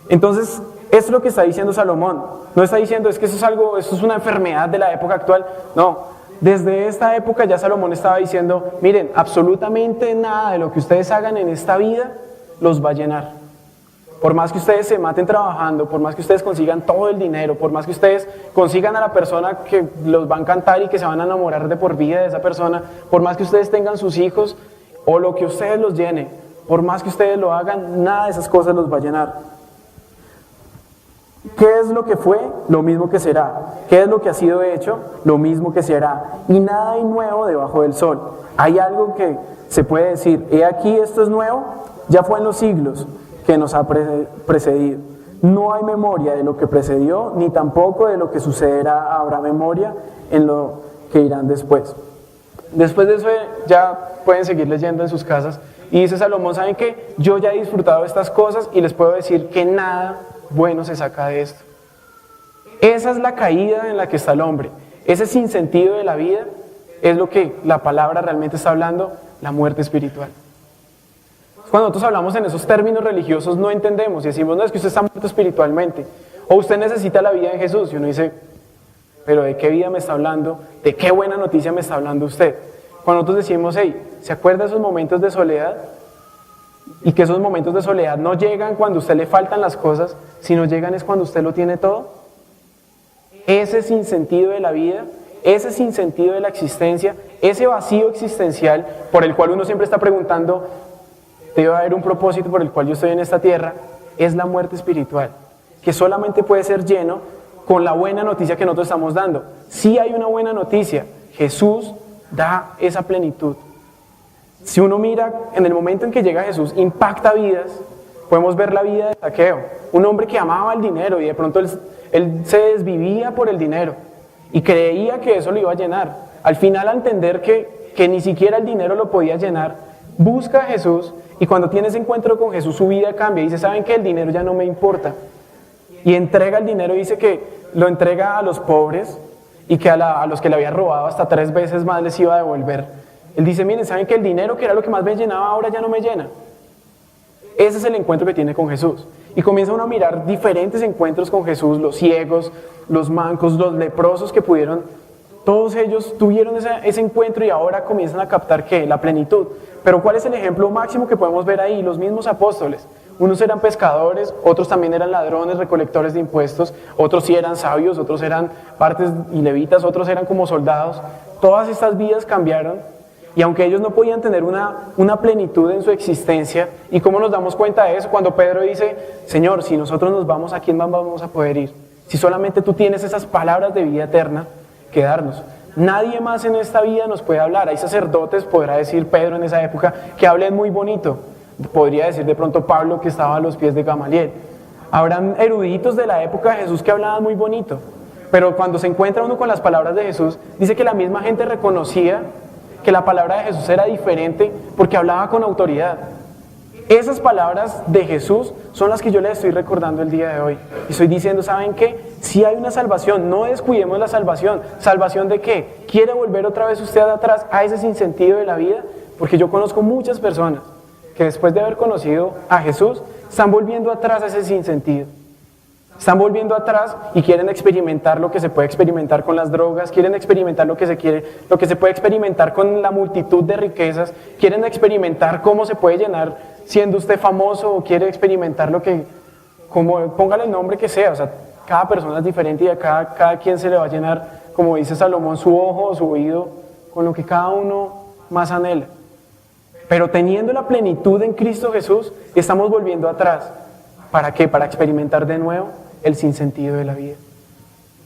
Entonces, esto es lo que está diciendo Salomón. No está diciendo, es que eso es una enfermedad de la época actual. No. Desde esta época ya Salomón estaba diciendo, miren, absolutamente nada de lo que ustedes hagan en esta vida los va a llenar. Por más que ustedes se maten trabajando, por más que ustedes consigan todo el dinero, por más que ustedes consigan a la persona que los va a encantar y que se van a enamorar de por vida de esa persona, por más que ustedes tengan sus hijos o lo que ustedes los llene, por más que ustedes lo hagan, nada de esas cosas los va a llenar. ¿Qué es lo que fue? Lo mismo que será. ¿Qué es lo que ha sido hecho? Lo mismo que se hará. Y nada hay nuevo debajo del sol. Hay algo que se puede decir, he aquí esto es nuevo, ya fue en los siglos que nos ha precedido. No hay memoria de lo que precedió, ni tampoco de lo que sucederá habrá memoria en lo que irán después. Después de eso ya pueden seguir leyendo en sus casas. Y dice Salomón, ¿saben qué? Yo ya he disfrutado de estas cosas y les puedo decir que nada bueno se saca de esto. Esa es la caída en la que está el hombre. Ese sinsentido de la vida es lo que la palabra realmente está hablando, la muerte espiritual. Cuando nosotros hablamos en esos términos religiosos no entendemos y decimos, no, es que usted está muerto espiritualmente o usted necesita la vida en Jesús. Y uno dice, pero ¿de qué vida me está hablando? ¿De qué buena noticia me está hablando usted? Cuando nosotros decimos, hey, ¿se acuerda de esos momentos de soledad? Y que esos momentos de soledad no llegan cuando a usted le faltan las cosas, sino llegan es cuando usted lo tiene todo. Ese sinsentido de la vida ese sinsentido de la existencia, ese vacío existencial por el cual uno siempre está preguntando, debe haber un propósito por el cual yo estoy en esta tierra, es la muerte espiritual, que solamente puede ser lleno con la buena noticia que nosotros estamos dando. Sí hay una buena noticia, Jesús da esa plenitud. Si uno mira en el momento en que llega Jesús, impacta vidas. Podemos ver la vida de Zaqueo, un hombre que amaba el dinero y de pronto él se desvivía por el dinero y creía que eso lo iba a llenar. Al final, al entender que ni siquiera el dinero lo podía llenar, busca a Jesús y cuando tiene ese encuentro con Jesús su vida cambia y dice, ¿saben qué? El dinero ya no me importa. Y entrega el dinero y dice que lo entrega a los pobres y que a los que le había robado hasta 3 veces más les iba a devolver. Él dice, miren, ¿saben que el dinero que era lo que más me llenaba ahora ya no me llena? Ese es el encuentro que tiene con Jesús. Y comienza uno a mirar diferentes encuentros con Jesús, los ciegos, los mancos, los leprosos que pudieron, todos ellos tuvieron ese encuentro y ahora comienzan a captar ¿qué? La plenitud. Pero ¿cuál es el ejemplo máximo que podemos ver ahí? Los mismos apóstoles. Unos eran pescadores, otros también eran ladrones, recolectores de impuestos, otros sí eran sabios, otros eran partes y levitas, otros eran como soldados. Todas estas vidas cambiaron. Y aunque ellos no podían tener una plenitud en su existencia, ¿y cómo nos damos cuenta de eso? Cuando Pedro dice, Señor, si nosotros nos vamos, ¿a quién más vamos a poder ir? Si solamente tú tienes esas palabras de vida eterna que darnos. Nadie más en esta vida nos puede hablar. Hay sacerdotes, podrá decir Pedro en esa época, que hablen muy bonito. Podría decir de pronto Pablo que estaba a los pies de Gamaliel. Habrán eruditos de la época de Jesús que hablaban muy bonito. Pero cuando se encuentra uno con las palabras de Jesús, dice que la misma gente reconocía que la palabra de Jesús era diferente porque hablaba con autoridad. Esas palabras de Jesús son las que yo les estoy recordando el día de hoy. Y estoy diciendo, ¿saben qué? Si hay una salvación, no descuidemos la salvación. ¿Salvación de qué? ¿Quiere volver otra vez usted atrás a ese sinsentido de la vida? Porque yo conozco muchas personas que después de haber conocido a Jesús, están volviendo atrás a ese sinsentido. Están volviendo atrás y quieren experimentar lo que se puede experimentar con las drogas, quieren experimentar lo que se puede experimentar con la multitud de riquezas, quieren experimentar cómo se puede llenar siendo usted famoso o quiere experimentar como póngale el nombre que sea, o sea, cada persona es diferente y a cada quien se le va a llenar, como dice Salomón, su ojo o su oído, con lo que cada uno más anhela. Pero teniendo la plenitud en Cristo Jesús, estamos volviendo atrás. ¿Para qué? Para experimentar de nuevo el sinsentido de la vida.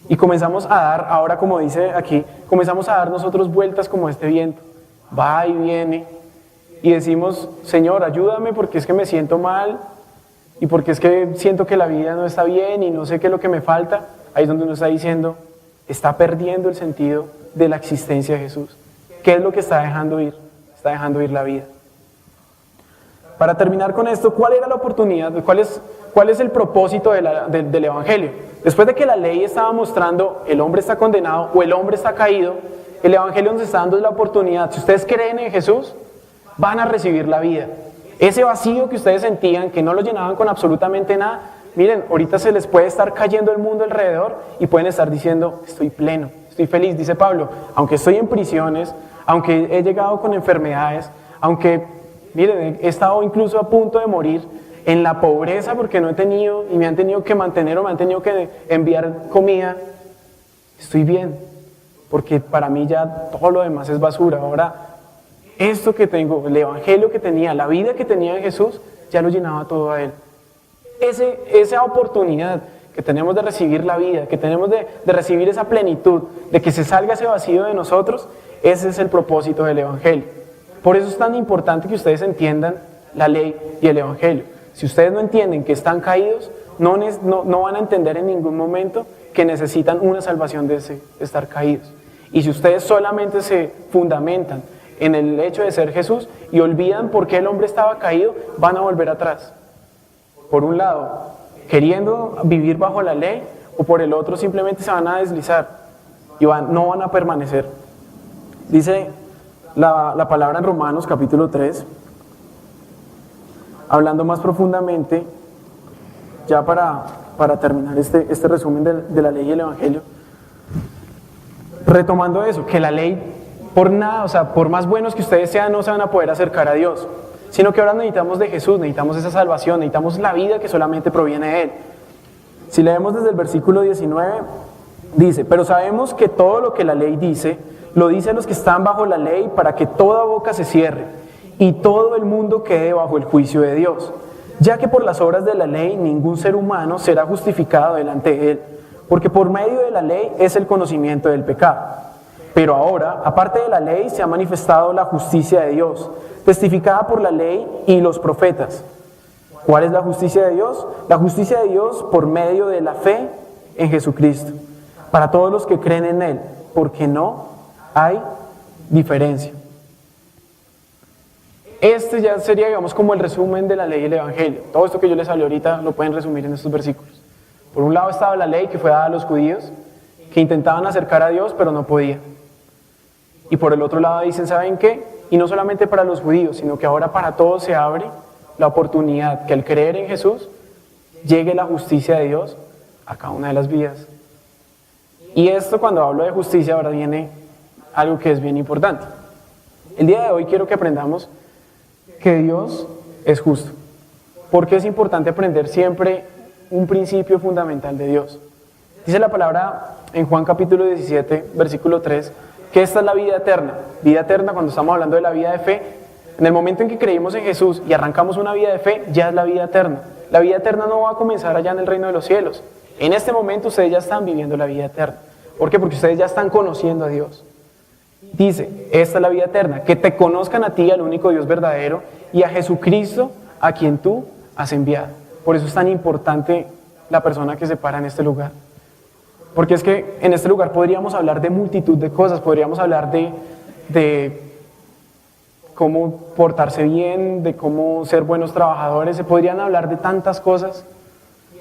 Y comenzamos a dar, ahora como dice aquí, comenzamos a dar nosotros vueltas como este viento. Va y viene. Y decimos, Señor, ayúdame porque es que me siento mal y porque es que siento que la vida no está bien y no sé qué es lo que me falta. Ahí es donde uno está diciendo, está perdiendo el sentido de la existencia de Jesús. ¿Qué es lo que está dejando ir? Está dejando ir la vida. Para terminar con esto, ¿cuál era la oportunidad? ¿Cuál es el propósito del Evangelio? Después de que la ley estaba mostrando el hombre está condenado o el hombre está caído, el Evangelio nos está dando la oportunidad. Si ustedes creen en Jesús, van a recibir la vida. Ese vacío que ustedes sentían, que no lo llenaban con absolutamente nada, miren, ahorita se les puede estar cayendo el mundo alrededor y pueden estar diciendo, estoy pleno, estoy feliz. Dice Pablo, aunque estoy en prisiones, aunque he llegado con enfermedades, aunque, miren, he estado incluso a punto de morir en la pobreza porque no he tenido y me han tenido que mantener o me han tenido que enviar comida, estoy bien, porque para mí ya todo lo demás es basura. Ahora, esto que tengo, el Evangelio que tenía, la vida que tenía en Jesús, ya lo llenaba todo a Él. Esa oportunidad que tenemos de recibir la vida, que tenemos de recibir esa plenitud, de que se salga ese vacío de nosotros, ese es el propósito del Evangelio. Por eso es tan importante que ustedes entiendan la ley y el Evangelio. Si ustedes no entienden que están caídos, no van a entender en ningún momento que necesitan una salvación de estar caídos. Y si ustedes solamente se fundamentan en el hecho de ser Jesús y olvidan por qué el hombre estaba caído, van a volver atrás. Por un lado, queriendo vivir bajo la ley, o por el otro simplemente se van a deslizar y no van a permanecer. Dice la palabra en Romanos capítulo 3, hablando más profundamente, ya para terminar este resumen de la ley y el Evangelio, retomando eso, que la ley por nada, o sea, por más buenos que ustedes sean, no se van a poder acercar a Dios, sino que ahora necesitamos de Jesús, necesitamos esa salvación, necesitamos la vida que solamente proviene de Él. Si leemos desde el versículo 19, Dice, pero sabemos que todo lo que la ley dice, lo dice a los que están bajo la ley para que toda boca se cierre y todo el mundo quede bajo el juicio de Dios, ya que por las obras de la ley ningún ser humano será justificado delante de él, porque por medio de la ley es el conocimiento del pecado. Pero ahora, aparte de la ley, se ha manifestado la justicia de Dios, testificada por la ley y los profetas. ¿Cuál es la justicia de Dios? La justicia de Dios por medio de la fe en Jesucristo, para todos los que creen en Él, porque no hay diferencia. Este ya sería, digamos, como el resumen de la ley y el evangelio. Todo esto que yo les hablé ahorita lo pueden resumir en estos versículos. Por un lado estaba la ley que fue dada a los judíos, que intentaban acercar a Dios, pero no podían. Y por el otro lado dicen, ¿saben qué? Y no solamente para los judíos, sino que ahora para todos se abre la oportunidad que al creer en Jesús llegue la justicia de Dios a cada una de las vidas. Y esto, cuando hablo de justicia, ahora viene algo que es bien importante. El día de hoy quiero que aprendamos que Dios es justo. Porque es importante aprender siempre un principio fundamental de Dios. Dice la palabra en Juan capítulo 17, versículo 3, que esta es la vida eterna. Vida eterna, cuando estamos hablando de la vida de fe, en el momento en que creímos en Jesús y arrancamos una vida de fe, ya es la vida eterna. La vida eterna no va a comenzar allá en el reino de los cielos. En este momento ustedes ya están viviendo la vida eterna. ¿Por qué? Porque ustedes ya están conociendo a Dios. Dice, esta es la vida eterna, que te conozcan a ti, al único Dios verdadero, y a Jesucristo, a quien tú has enviado. Por eso es tan importante la persona que se para en este lugar. Porque es que en este lugar podríamos hablar de multitud de cosas, podríamos hablar de cómo portarse bien, de cómo ser buenos trabajadores, se podrían hablar de tantas cosas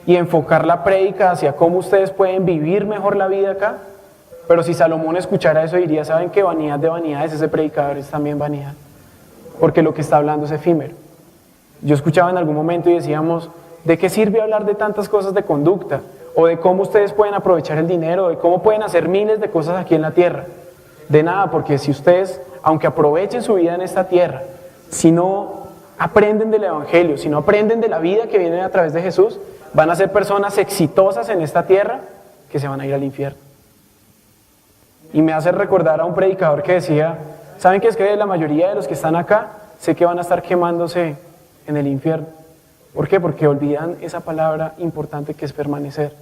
y enfocar la prédica hacia cómo ustedes pueden vivir mejor la vida acá. Pero si Salomón escuchara eso diría, ¿saben qué? Vanidad de vanidades, ese predicador es también vanidad, porque lo que está hablando es efímero. Yo escuchaba en algún momento y decíamos, ¿de qué sirve hablar de tantas cosas de conducta? O de cómo ustedes pueden aprovechar el dinero, de cómo pueden hacer miles de cosas aquí en la tierra. De nada, porque si ustedes, aunque aprovechen su vida en esta tierra, si no aprenden del evangelio, si no aprenden de la vida que viene a través de Jesús, van a ser personas exitosas en esta tierra que se van a ir al infierno. Y me hace recordar a un predicador que decía, ¿saben qué? Es que la mayoría de los que están acá, sé que van a estar quemándose en el infierno. ¿Por qué? Porque olvidan esa palabra importante que es permanecer.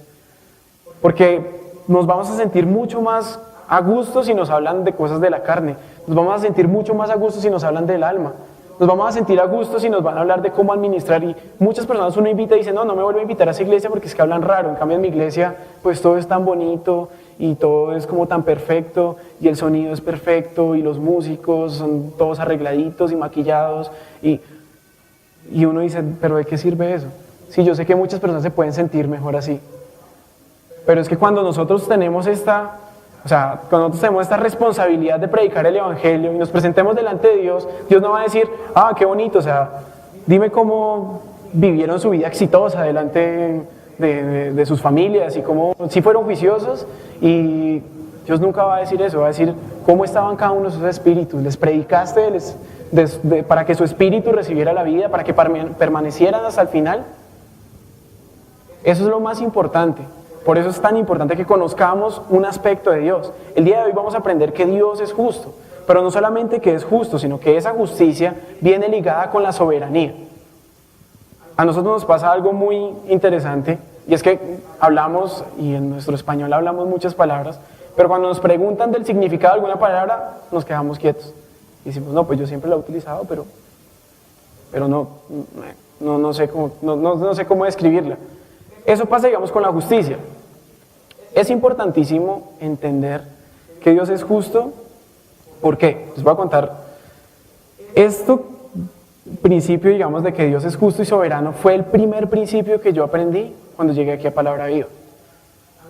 Porque nos vamos a sentir mucho más a gusto si nos hablan de cosas de la carne. Nos vamos a sentir mucho más a gusto si nos hablan del alma. Nos vamos a sentir a gusto si nos van a hablar de cómo administrar. Y muchas personas uno invita y dice, no me vuelvo a invitar a esa iglesia porque es que hablan raro. En cambio en mi iglesia pues todo es tan bonito y todo es como tan perfecto y el sonido es perfecto y los músicos son todos arregladitos y maquillados y uno dice, ¿pero de qué sirve eso? Sí, yo sé que muchas personas se pueden sentir mejor así. Pero es que cuando nosotros tenemos esta responsabilidad de predicar el evangelio y nos presentemos delante de Dios, Dios no va a decir, qué bonito, dime cómo vivieron su vida exitosa delante de sus familias y cómo, si fueron juiciosos, y Dios nunca va a decir eso, va a decir cómo estaban cada uno de sus espíritus, les predicaste para que su espíritu recibiera la vida, para que permanecieran hasta el final. Eso es lo más importante. Por eso es tan importante que conozcamos un aspecto de Dios. El día de hoy vamos a aprender que Dios es justo, pero no solamente que es justo, sino que esa justicia viene ligada con la soberanía. A nosotros nos pasa algo muy interesante, y es que hablamos, y en nuestro español hablamos muchas palabras, pero cuando nos preguntan del significado de alguna palabra, nos quedamos quietos. Y decimos, no, pues yo siempre la he utilizado, pero no sé cómo describirla. Eso pasa, digamos, con la justicia. Es importantísimo entender que Dios es justo. ¿Por qué? Les voy a contar. Principio, digamos, de que Dios es justo y soberano, fue el primer principio que yo aprendí cuando llegué aquí a Palabra Viva.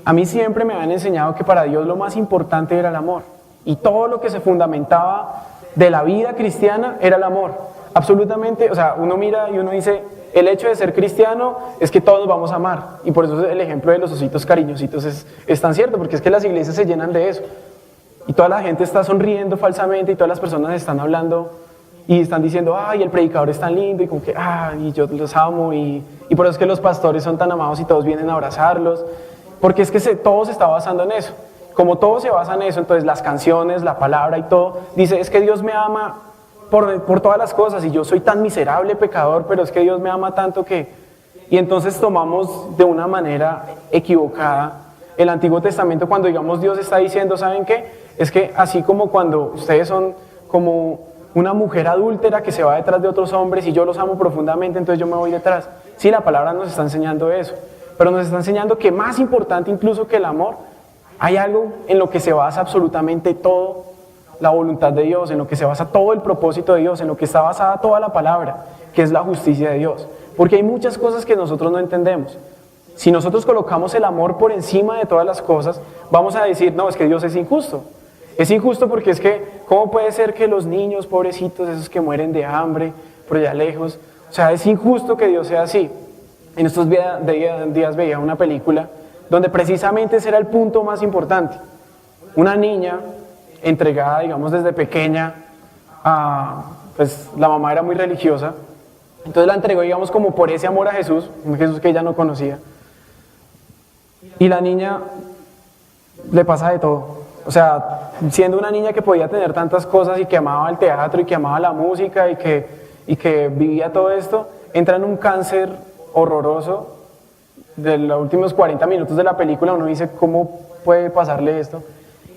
A mí siempre me habían enseñado que para Dios lo más importante era el amor. Y todo lo que se fundamentaba de la vida cristiana era el amor. Absolutamente, uno mira y uno dice, el hecho de ser cristiano es que todos vamos a amar. Y por eso el ejemplo de los ositos cariñositos es tan cierto, porque es que las iglesias se llenan de eso. Y toda la gente está sonriendo falsamente y todas las personas están hablando y están diciendo, el predicador es tan lindo y como que, y yo los amo y por eso es que los pastores son tan amados y todos vienen a abrazarlos. porque es que todo se está basando en eso. Como todo se basa en eso, entonces las canciones, la palabra y todo, dice, es que Dios me ama por todas las cosas y yo soy tan miserable pecador, pero es que Dios me ama tanto que... Y entonces tomamos de una manera equivocada el Antiguo Testamento cuando digamos Dios está diciendo, ¿saben qué? Es que así como cuando ustedes son como una mujer adúltera que se va detrás de otros hombres y yo los amo profundamente, entonces yo me voy detrás. Sí, la palabra nos está enseñando eso, pero nos está enseñando que más importante incluso que el amor, hay algo en lo que se basa absolutamente todo la voluntad de Dios, en lo que se basa todo el propósito de Dios, en lo que está basada toda la palabra, que es la justicia de Dios. Porque hay muchas cosas que nosotros no entendemos. Si nosotros colocamos el amor por encima de todas las cosas, vamos a decir, no, es que Dios es injusto. Es injusto porque es que, ¿cómo puede ser que los niños pobrecitos, esos que mueren de hambre, por allá lejos, o sea, es injusto que Dios sea así? En estos días veía una película donde precisamente ese era el punto más importante. Una niña entregada, digamos, desde pequeña, pues la mamá era muy religiosa, entonces la entregó, digamos, como por ese amor a Jesús, un Jesús que ella no conocía, y la niña le pasa de todo. O sea, siendo una niña que podía tener tantas cosas y que amaba el teatro y que amaba la música y que vivía todo esto, entra en un cáncer horroroso. De los últimos 40 minutos de la película uno dice, ¿cómo puede pasarle esto?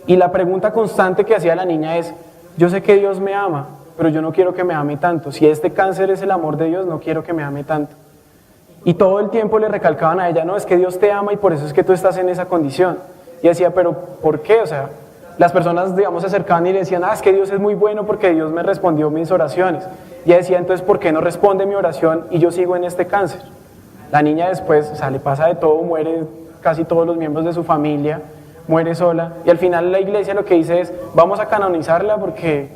Y la pregunta constante que hacía la niña es, yo sé que Dios me ama, pero yo no quiero que me ame tanto. Si este cáncer es el amor de Dios, no quiero que me ame tanto. Y todo el tiempo le recalcaban a ella, no, es que Dios te ama y por eso es que tú estás en esa condición. Y decía, pero ¿por qué? O sea, las personas, digamos, se acercaban y le decían, es que Dios es muy bueno porque Dios me respondió mis oraciones. Y ella decía, entonces, ¿por qué no responde mi oración y yo sigo en este cáncer? La niña después, o sea, le pasa de todo, muere casi todos los miembros de su familia, muere sola. Y al final la iglesia lo que dice es, vamos a canonizarla porque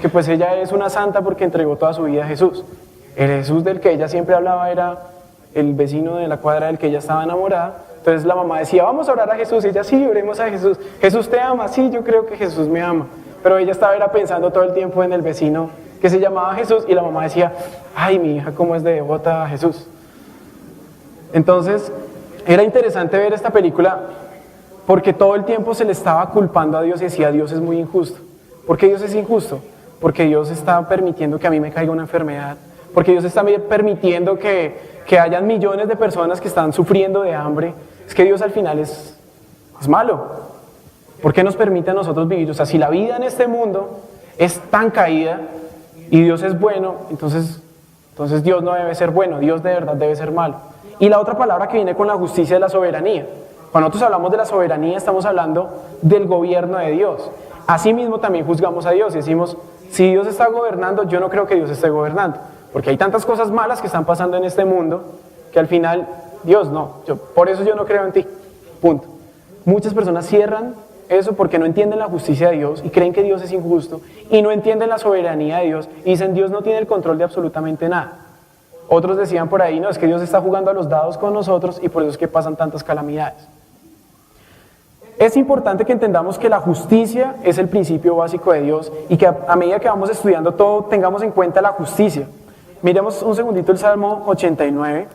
pues ella es una santa porque entregó toda su vida a Jesús. El Jesús del que ella siempre hablaba era el vecino de la cuadra del que ella estaba enamorada. Entonces la mamá decía, vamos a orar a Jesús, y ella, sí, oremos a Jesús. Jesús te ama, sí, yo creo que Jesús me ama. Pero ella estaba pensando todo el tiempo en el vecino que se llamaba Jesús, y la mamá decía, ay, mi hija cómo es de devota a Jesús. Entonces, era interesante ver esta película porque todo el tiempo se le estaba culpando a Dios y decía, Dios es muy injusto. ¿Por qué Dios es injusto? Porque Dios está permitiendo que a mí me caiga una enfermedad, porque Dios está permitiendo que hayan millones de personas que están sufriendo de hambre. Es que Dios al final es malo. ¿Por qué nos permite a nosotros vivir? O sea, si la vida en este mundo es tan caída y Dios es bueno, entonces Dios no debe ser bueno, Dios de verdad debe ser malo. Y la otra palabra que viene con la justicia es la soberanía. Cuando nosotros hablamos de la soberanía, estamos hablando del gobierno de Dios. Asimismo también juzgamos a Dios y decimos, si Dios está gobernando, yo no creo que Dios esté gobernando. Porque hay tantas cosas malas que están pasando en este mundo, que al final, Dios no, por eso yo no creo en ti, punto. Muchas personas cierran eso porque no entienden la justicia de Dios y creen que Dios es injusto y no entienden la soberanía de Dios y dicen, Dios no tiene el control de absolutamente nada. Otros decían por ahí, no, es que Dios está jugando a los dados con nosotros y por eso es que pasan tantas calamidades. Es importante que entendamos que la justicia es el principio básico de Dios y que a medida que vamos estudiando todo, tengamos en cuenta la justicia. Miremos un segundito el Salmo 89.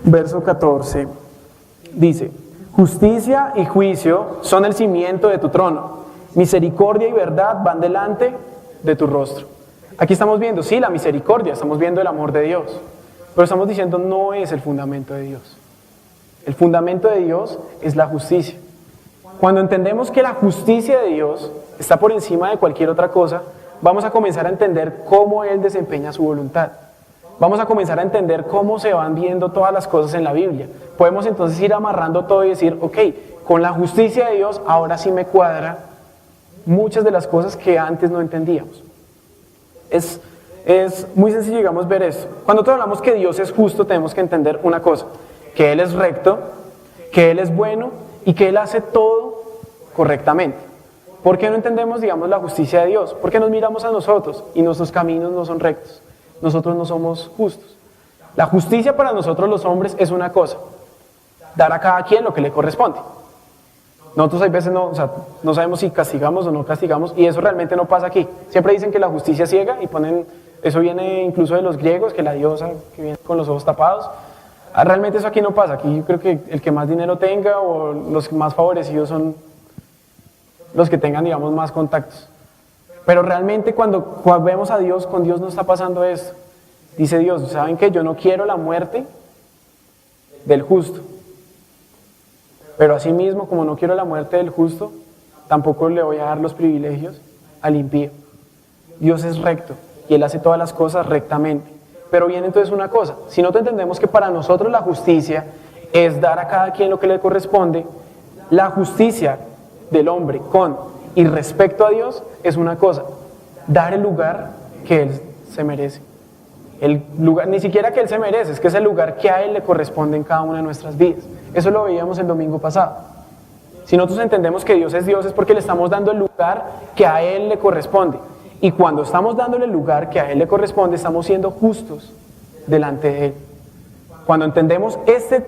Verso 14, dice, justicia y juicio son el cimiento de tu trono, misericordia y verdad van delante de tu rostro. Aquí estamos viendo, sí, la misericordia, estamos viendo el amor de Dios, pero estamos diciendo no es el fundamento de Dios. El fundamento de Dios es la justicia. Cuando entendemos que la justicia de Dios está por encima de cualquier otra cosa, vamos a comenzar a entender cómo Él desempeña su voluntad. Vamos a comenzar a entender cómo se van viendo todas las cosas en la Biblia. Podemos entonces ir amarrando todo y decir, ok, con la justicia de Dios ahora sí me cuadra muchas de las cosas que antes no entendíamos. Es muy sencillo, digamos, ver esto. Cuando todos hablamos que Dios es justo, tenemos que entender una cosa, que Él es recto, que Él es bueno y que Él hace todo correctamente. ¿Por qué no entendemos, digamos, la justicia de Dios? Porque nos miramos a nosotros y nuestros caminos no son rectos. Nosotros no somos justos. La justicia para nosotros los hombres es una cosa, dar a cada quien lo que le corresponde. Nosotros hay veces no sabemos si castigamos o no castigamos, y eso realmente no pasa aquí. Siempre dicen que la justicia es ciega y eso viene incluso de los griegos, que la diosa que viene con los ojos tapados. Realmente eso aquí no pasa. Aquí yo creo que el que más dinero tenga o los más favorecidos son los que tengan, digamos, más contactos. Pero realmente cuando vemos a Dios, con Dios no está pasando esto. Dice Dios, ¿saben qué? Yo no quiero la muerte del justo. Pero asimismo, como no quiero la muerte del justo, tampoco le voy a dar los privilegios al impío. Dios es recto y Él hace todas las cosas rectamente. Pero viene entonces una cosa, si no entendemos que para nosotros la justicia es dar a cada quien lo que le corresponde, la justicia del hombre con y respecto a Dios es una cosa, dar el lugar que Él se merece. El lugar, ni siquiera que Él se merece, es que es el lugar que a Él le corresponde en cada una de nuestras vidas. Eso lo veíamos el domingo pasado. Si nosotros entendemos que Dios es porque le estamos dando el lugar que a Él le corresponde. Y cuando estamos dándole el lugar que a Él le corresponde, estamos siendo justos delante de Él. Cuando entendemos este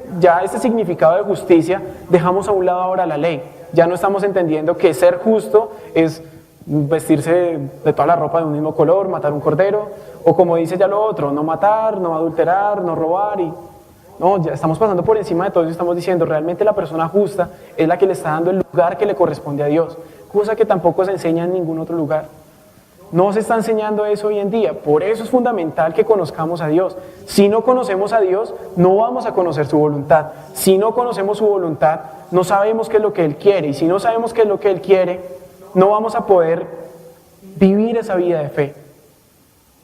significado de justicia, dejamos a un lado ahora la ley. Ya no estamos entendiendo que ser justo es vestirse de toda la ropa de un mismo color, matar un cordero, o como dice ya lo otro, no matar, no adulterar, no robar. No, ya estamos pasando por encima de todo eso y estamos diciendo, realmente la persona justa es la que le está dando el lugar que le corresponde a Dios, cosa que tampoco se enseña en ningún otro lugar. No se está enseñando eso hoy en día, por eso es fundamental que conozcamos a Dios. Si no conocemos a Dios, no vamos a conocer su voluntad. Si no conocemos su voluntad, no sabemos qué es lo que Él quiere, y si no sabemos qué es lo que Él quiere, no vamos a poder vivir esa vida de fe.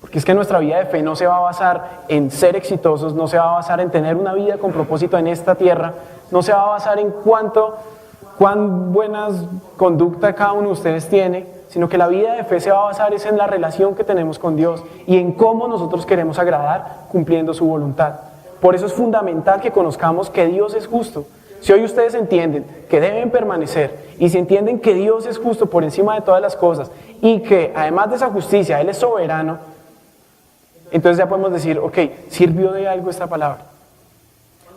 Porque es que nuestra vida de fe no se va a basar en ser exitosos, no se va a basar en tener una vida con propósito en esta tierra, no se va a basar en cuán buenas conducta cada uno de ustedes tiene, sino que la vida de fe se va a basar es en la relación que tenemos con Dios y en cómo nosotros queremos agradar cumpliendo su voluntad. Por eso es fundamental que conozcamos que Dios es justo. Si hoy ustedes entienden que deben permanecer y si entienden que Dios es justo por encima de todas las cosas y que además de esa justicia Él es soberano, entonces ya podemos decir, ok, ¿sirvió de algo esta palabra?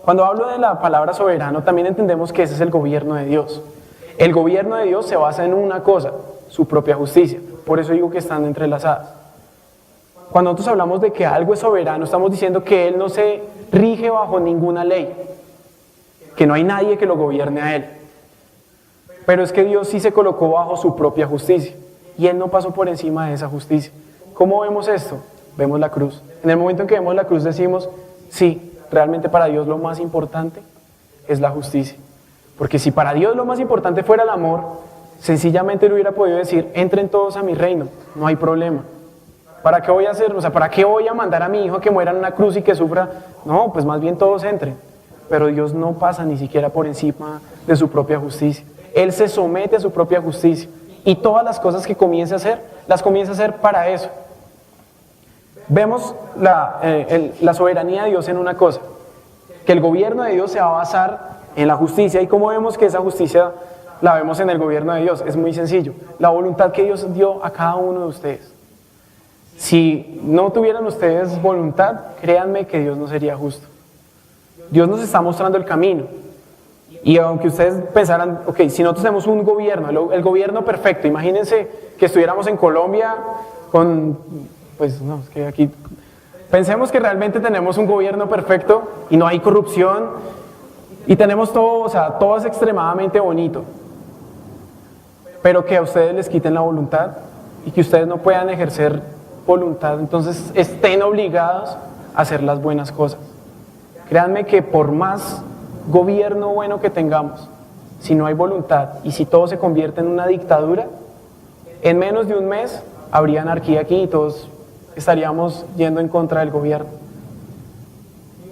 Cuando hablo de la palabra soberano, también entendemos que ese es el gobierno de Dios. El gobierno de Dios se basa en una cosa, su propia justicia. Por eso digo que están entrelazadas. Cuando nosotros hablamos de que algo es soberano, estamos diciendo que Él no se rige bajo ninguna ley, que no hay nadie que lo gobierne a Él. Pero es que Dios sí se colocó bajo su propia justicia y Él no pasó por encima de esa justicia. ¿Cómo vemos esto? Vemos la cruz. En el momento en que vemos la cruz decimos, sí, realmente para Dios lo más importante es la justicia. Porque si para Dios lo más importante fuera el amor, sencillamente Él hubiera podido decir, entren todos a mi reino, no hay problema. ¿Para qué voy a hacer? O sea, ¿para qué voy a mandar a mi hijo a que muera en una cruz y que sufra? No, pues más bien todos entren. Pero Dios no pasa ni siquiera por encima de su propia justicia. Él se somete a su propia justicia. Y todas las cosas que comience a hacer, las comienza a hacer para eso. Vemos la soberanía de Dios en una cosa, que el gobierno de Dios se va a basar en la justicia. ¿Y cómo vemos que esa justicia la vemos en el gobierno de Dios? Es muy sencillo, la voluntad que Dios dio a cada uno de ustedes. Si no tuvieran ustedes voluntad, créanme que Dios no sería justo. Dios nos está mostrando el camino. Y aunque ustedes pensaran, ok, si nosotros tenemos un gobierno, el gobierno perfecto, imagínense que estuviéramos en Colombia pues no, es que aquí pensemos que realmente tenemos un gobierno perfecto y no hay corrupción y tenemos todo, o sea, todo es extremadamente bonito, pero que a ustedes les quiten la voluntad y que ustedes no puedan ejercer voluntad, entonces estén obligados a hacer las buenas cosas. Créanme que por más gobierno bueno que tengamos, si no hay voluntad y si todo se convierte en una dictadura, en menos de un mes habría anarquía aquí y todos estaríamos yendo en contra del gobierno.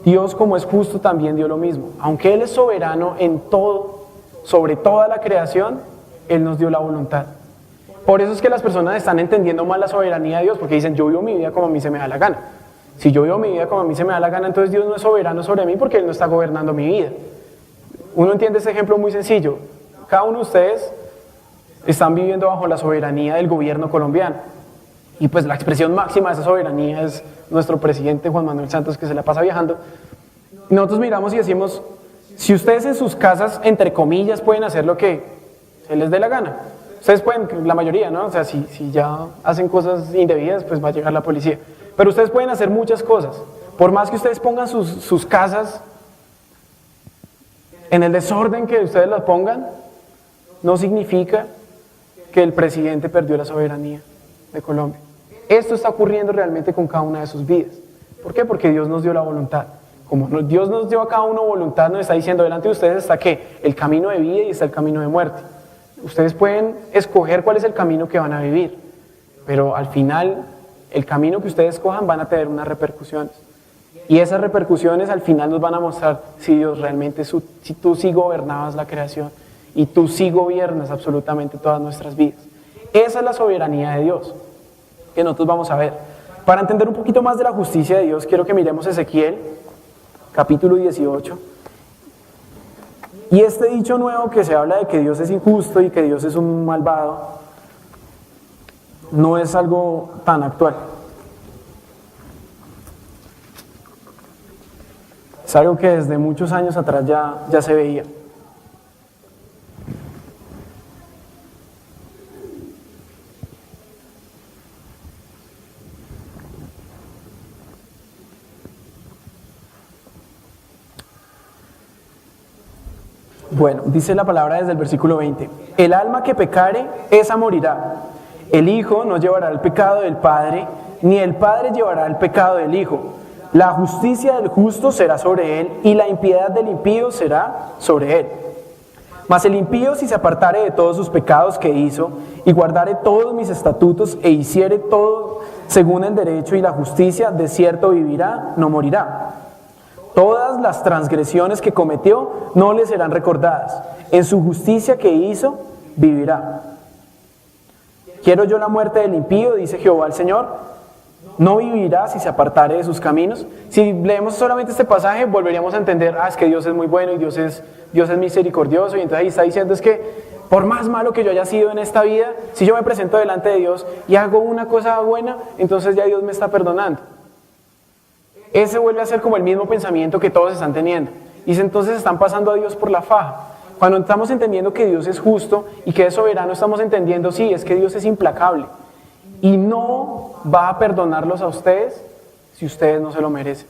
Dios, como es justo, también dio lo mismo. Aunque Él es soberano en todo, sobre toda la creación, Él nos dio la voluntad. Por eso es que las personas están entendiendo mal la soberanía de Dios, porque dicen, yo vivo mi vida como a mí se me da la gana. Si yo vivo mi vida como a mí se me da la gana, entonces Dios no es soberano sobre mí porque Él no está gobernando mi vida. Uno entiende este ejemplo muy sencillo. Cada uno de ustedes están viviendo bajo la soberanía del gobierno colombiano. Y pues la expresión máxima de esa soberanía es nuestro presidente Juan Manuel Santos, que se la pasa viajando. Y nosotros miramos y decimos, si ustedes en sus casas, entre comillas, pueden hacer lo que se les dé la gana. Ustedes pueden, la mayoría, ¿no? O sea, si ya hacen cosas indebidas, pues va a llegar la policía. Pero ustedes pueden hacer muchas cosas. Por más que ustedes pongan sus casas en el desorden que ustedes las pongan, no significa que el presidente perdió la soberanía de Colombia. Esto está ocurriendo realmente con cada una de sus vidas. ¿Por qué? Porque Dios nos dio la voluntad. Como Dios nos dio a cada uno voluntad, nos está diciendo, delante de ustedes está ¿qué? El camino de vida y está el camino de muerte. Ustedes pueden escoger cuál es el camino que van a vivir, pero al final, el camino que ustedes escojan van a tener unas repercusiones. Y esas repercusiones al final nos van a mostrar si Dios realmente, si tú sí gobernabas la creación y tú sí gobiernas absolutamente todas nuestras vidas. Esa es la soberanía de Dios que nosotros vamos a ver. Para entender un poquito más de la justicia de Dios, quiero que miremos Ezequiel, capítulo 18. Y este dicho nuevo que se habla de que Dios es injusto y que Dios es un malvado, no es algo tan actual. Es algo que desde muchos años atrás ya se veía. Bueno, dice la palabra desde el versículo 20. El alma que pecare, esa morirá. El hijo no llevará el pecado del padre, ni el padre llevará el pecado del hijo. La justicia del justo será sobre él, y la impiedad del impío será sobre él. Mas el impío, si se apartare de todos sus pecados que hizo, y guardare todos mis estatutos, e hiciere todo según el derecho y la justicia, de cierto vivirá, no morirá. Todas las transgresiones que cometió no le serán recordadas. En su justicia que hizo, vivirá. Quiero yo la muerte del impío, dice Jehová el Señor. No vivirá si se apartare de sus caminos. Si leemos solamente este pasaje, volveríamos a entender, es que Dios es muy bueno y Dios es misericordioso. Y entonces ahí está diciendo es que por más malo que yo haya sido en esta vida, si yo me presento delante de Dios y hago una cosa buena, entonces ya Dios me está perdonando. Ese vuelve a ser como el mismo pensamiento que todos están teniendo. Y entonces están pasando a Dios por la faja. Cuando estamos entendiendo que Dios es justo y que es soberano, estamos entendiendo, sí, es que Dios es implacable. Y no va a perdonarlos a ustedes si ustedes no se lo merecen.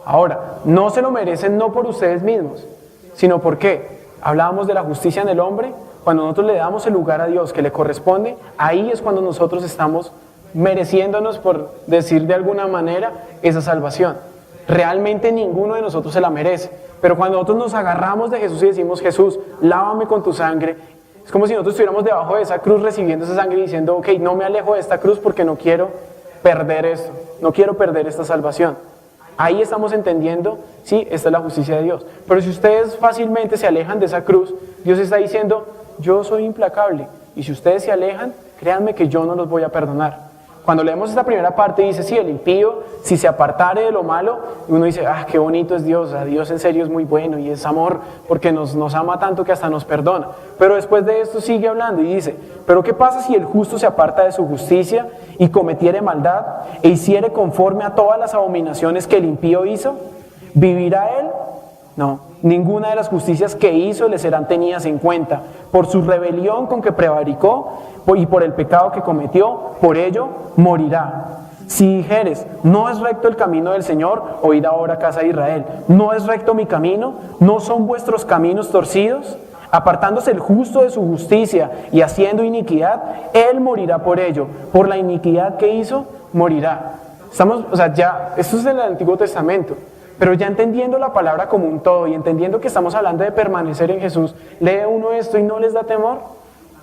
Ahora, no se lo merecen no por ustedes mismos, sino porque hablábamos de la justicia en el hombre. Cuando nosotros le damos el lugar a Dios que le corresponde, ahí es cuando nosotros estamos mereciéndonos, por decir de alguna manera, esa salvación. Realmente ninguno de nosotros se la merece, pero cuando nosotros nos agarramos de Jesús y decimos, Jesús, lávame con tu sangre, es como si nosotros estuviéramos debajo de esa cruz recibiendo esa sangre y diciendo, ok, no me alejo de esta cruz porque no quiero perder esto, no quiero perder esta salvación. Ahí estamos entendiendo, sí, esta es la justicia de Dios. Pero si ustedes fácilmente se alejan de esa cruz, Dios está diciendo, yo soy implacable, y si ustedes se alejan, créanme que yo no los voy a perdonar. Cuando leemos esta primera parte dice, sí, el impío, si se apartare de lo malo, uno dice, qué bonito es Dios, Dios en serio es muy bueno y es amor porque nos ama tanto que hasta nos perdona. Pero después de esto sigue hablando y dice, pero ¿qué pasa si el justo se aparta de su justicia y cometiere maldad e hiciere conforme a todas las abominaciones que el impío hizo? ¿Vivirá él? No, ninguna de las justicias que hizo le serán tenidas en cuenta. Por su rebelión con que prevaricó y por el pecado que cometió, por ello morirá. Si dijeres, no es recto el camino del Señor, oíd ahora, casa de Israel, no es recto mi camino, no son vuestros caminos torcidos. Apartándose el justo de su justicia y haciendo iniquidad, él morirá por ello. Por la iniquidad que hizo, morirá. Esto es del Antiguo Testamento. Pero ya entendiendo la palabra como un todo y entendiendo que estamos hablando de permanecer en Jesús, lee uno esto y no les da temor.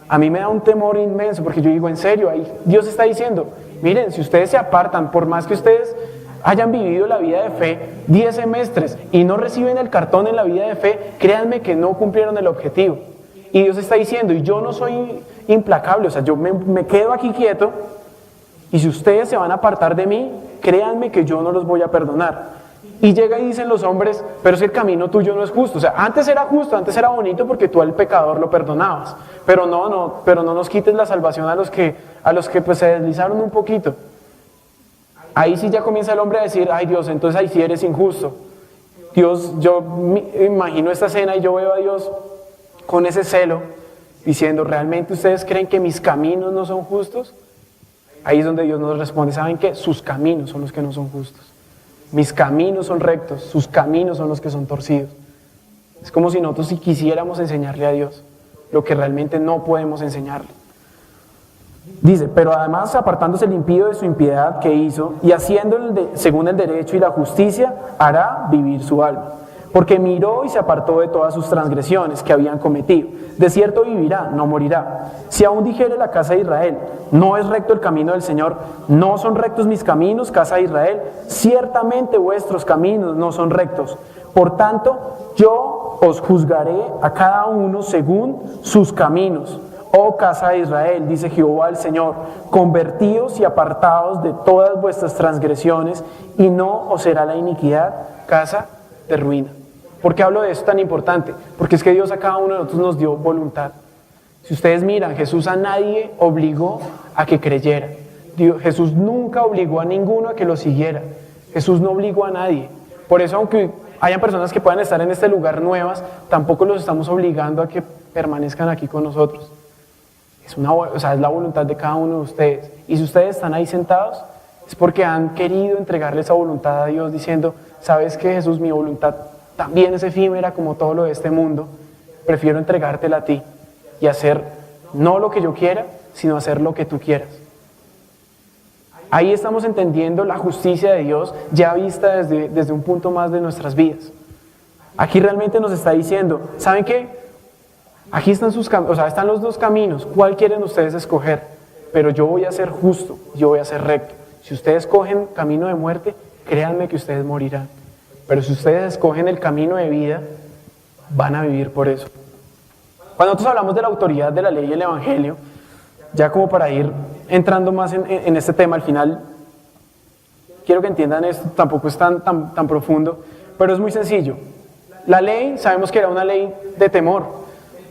A mí me da un temor inmenso porque yo digo, en serio, ahí Dios está diciendo, miren, si ustedes se apartan, por más que ustedes hayan vivido la vida de fe 10 semestres y no reciben el cartón en la vida de fe, créanme que no cumplieron el objetivo. Y Dios está diciendo, y yo no soy implacable, yo me quedo aquí quieto, y si ustedes se van a apartar de mí, créanme que yo no los voy a perdonar. Y llega y dicen los hombres, pero es que el camino tuyo no es justo. O sea, antes era justo, antes era bonito porque tú al pecador lo perdonabas. Pero no nos quites la salvación a los que pues se deslizaron un poquito. Ahí sí ya comienza el hombre a decir, ay Dios, entonces ahí sí eres injusto. Dios, yo imagino esta escena y yo veo a Dios con ese celo, diciendo, ¿realmente ustedes creen que mis caminos no son justos? Ahí es donde Dios nos responde, ¿saben qué? Sus caminos son los que no son justos. Mis caminos son rectos, sus caminos son los que son torcidos. Es como si nosotros si quisiéramos enseñarle a Dios lo que realmente no podemos enseñarle. Dice, pero además apartándose el impío de su impiedad que hizo y haciendo según el derecho y la justicia, hará vivir su alma. Porque miró y se apartó de todas sus transgresiones que habían cometido. De cierto vivirá, no morirá. Si aún dijere la casa de Israel, no es recto el camino del Señor, no son rectos mis caminos, casa de Israel, ciertamente vuestros caminos no son rectos. Por tanto, yo os juzgaré a cada uno según sus caminos. Oh casa de Israel, dice Jehová el Señor, convertíos y apartaos de todas vuestras transgresiones, y no os será la iniquidad casa de ruina. ¿Por qué hablo de esto tan importante? Porque es que Dios a cada uno de nosotros nos dio voluntad. Si ustedes miran, Jesús a nadie obligó a que creyera. Jesús nunca obligó a ninguno a que lo siguiera. Jesús no obligó a nadie. Por eso, aunque hayan personas que puedan estar en este lugar nuevas, tampoco los estamos obligando a que permanezcan aquí con nosotros. Es la voluntad de cada uno de ustedes. Y si ustedes están ahí sentados, es porque han querido entregarle esa voluntad a Dios diciendo, ¿sabes qué, Jesús? Mi voluntad también es efímera como todo lo de este mundo. Prefiero entregártela a ti y hacer no lo que yo quiera, sino hacer lo que tú quieras. Ahí estamos entendiendo la justicia de Dios ya vista desde un punto más de nuestras vidas. Aquí realmente nos está diciendo, ¿saben qué? Aquí están están los dos caminos. ¿Cuál quieren ustedes escoger? Pero yo voy a ser justo, yo voy a ser recto. Si ustedes escogen camino de muerte, créanme que ustedes morirán. Pero si ustedes escogen el camino de vida, van a vivir por eso. Cuando nosotros hablamos de la autoridad de la ley y el evangelio, ya como para ir entrando más en este tema, al final, quiero que entiendan esto, tampoco es tan profundo, pero es muy sencillo. La ley, sabemos que era una ley de temor.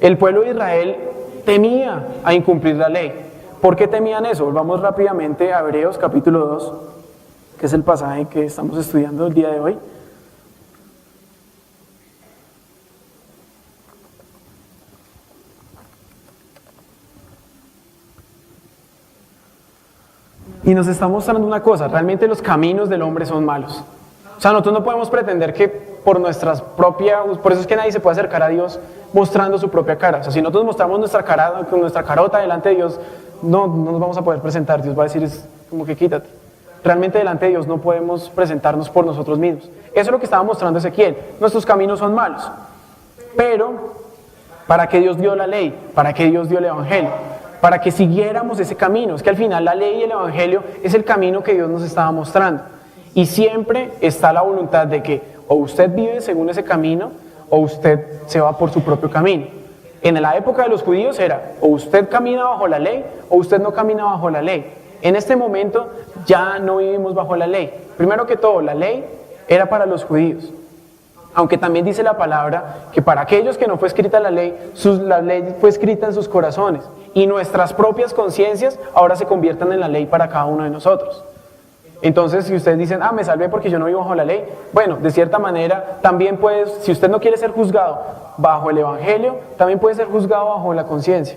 El pueblo de Israel temía a incumplir la ley. ¿Por qué temían eso? Volvamos rápidamente a Hebreos capítulo 2, que es el pasaje que estamos estudiando el día de hoy. Y nos está mostrando una cosa, realmente los caminos del hombre son malos. O sea, nosotros no podemos pretender que por nuestras propias, por eso es que nadie se puede acercar a Dios mostrando su propia cara. O sea, si nosotros mostramos nuestra cara, con nuestra carota delante de Dios, no nos vamos a poder presentar. Dios va a decir, es como que quítate. Realmente delante de Dios no podemos presentarnos por nosotros mismos. Eso es lo que estaba mostrando Ezequiel. Nuestros caminos son malos. Pero, ¿para qué Dios dio la ley? ¿Para qué Dios dio el evangelio? Para que siguiéramos ese camino. Es que al final la ley y el evangelio es el camino que Dios nos estaba mostrando. Y siempre está la voluntad de que o usted vive según ese camino o usted se va por su propio camino. En la época de los judíos era o usted camina bajo la ley o usted no camina bajo la ley. En este momento ya no vivimos bajo la ley. Primero que todo, la ley era para los judíos. Aunque también dice la palabra que para aquellos que no fue escrita la ley fue escrita en sus corazones. Y nuestras propias conciencias ahora se convierten en la ley para cada uno de nosotros. Entonces, si ustedes dicen, me salvé porque yo no vivo bajo la ley, bueno, de cierta manera, también puede, si usted no quiere ser juzgado bajo el evangelio, también puede ser juzgado bajo la conciencia.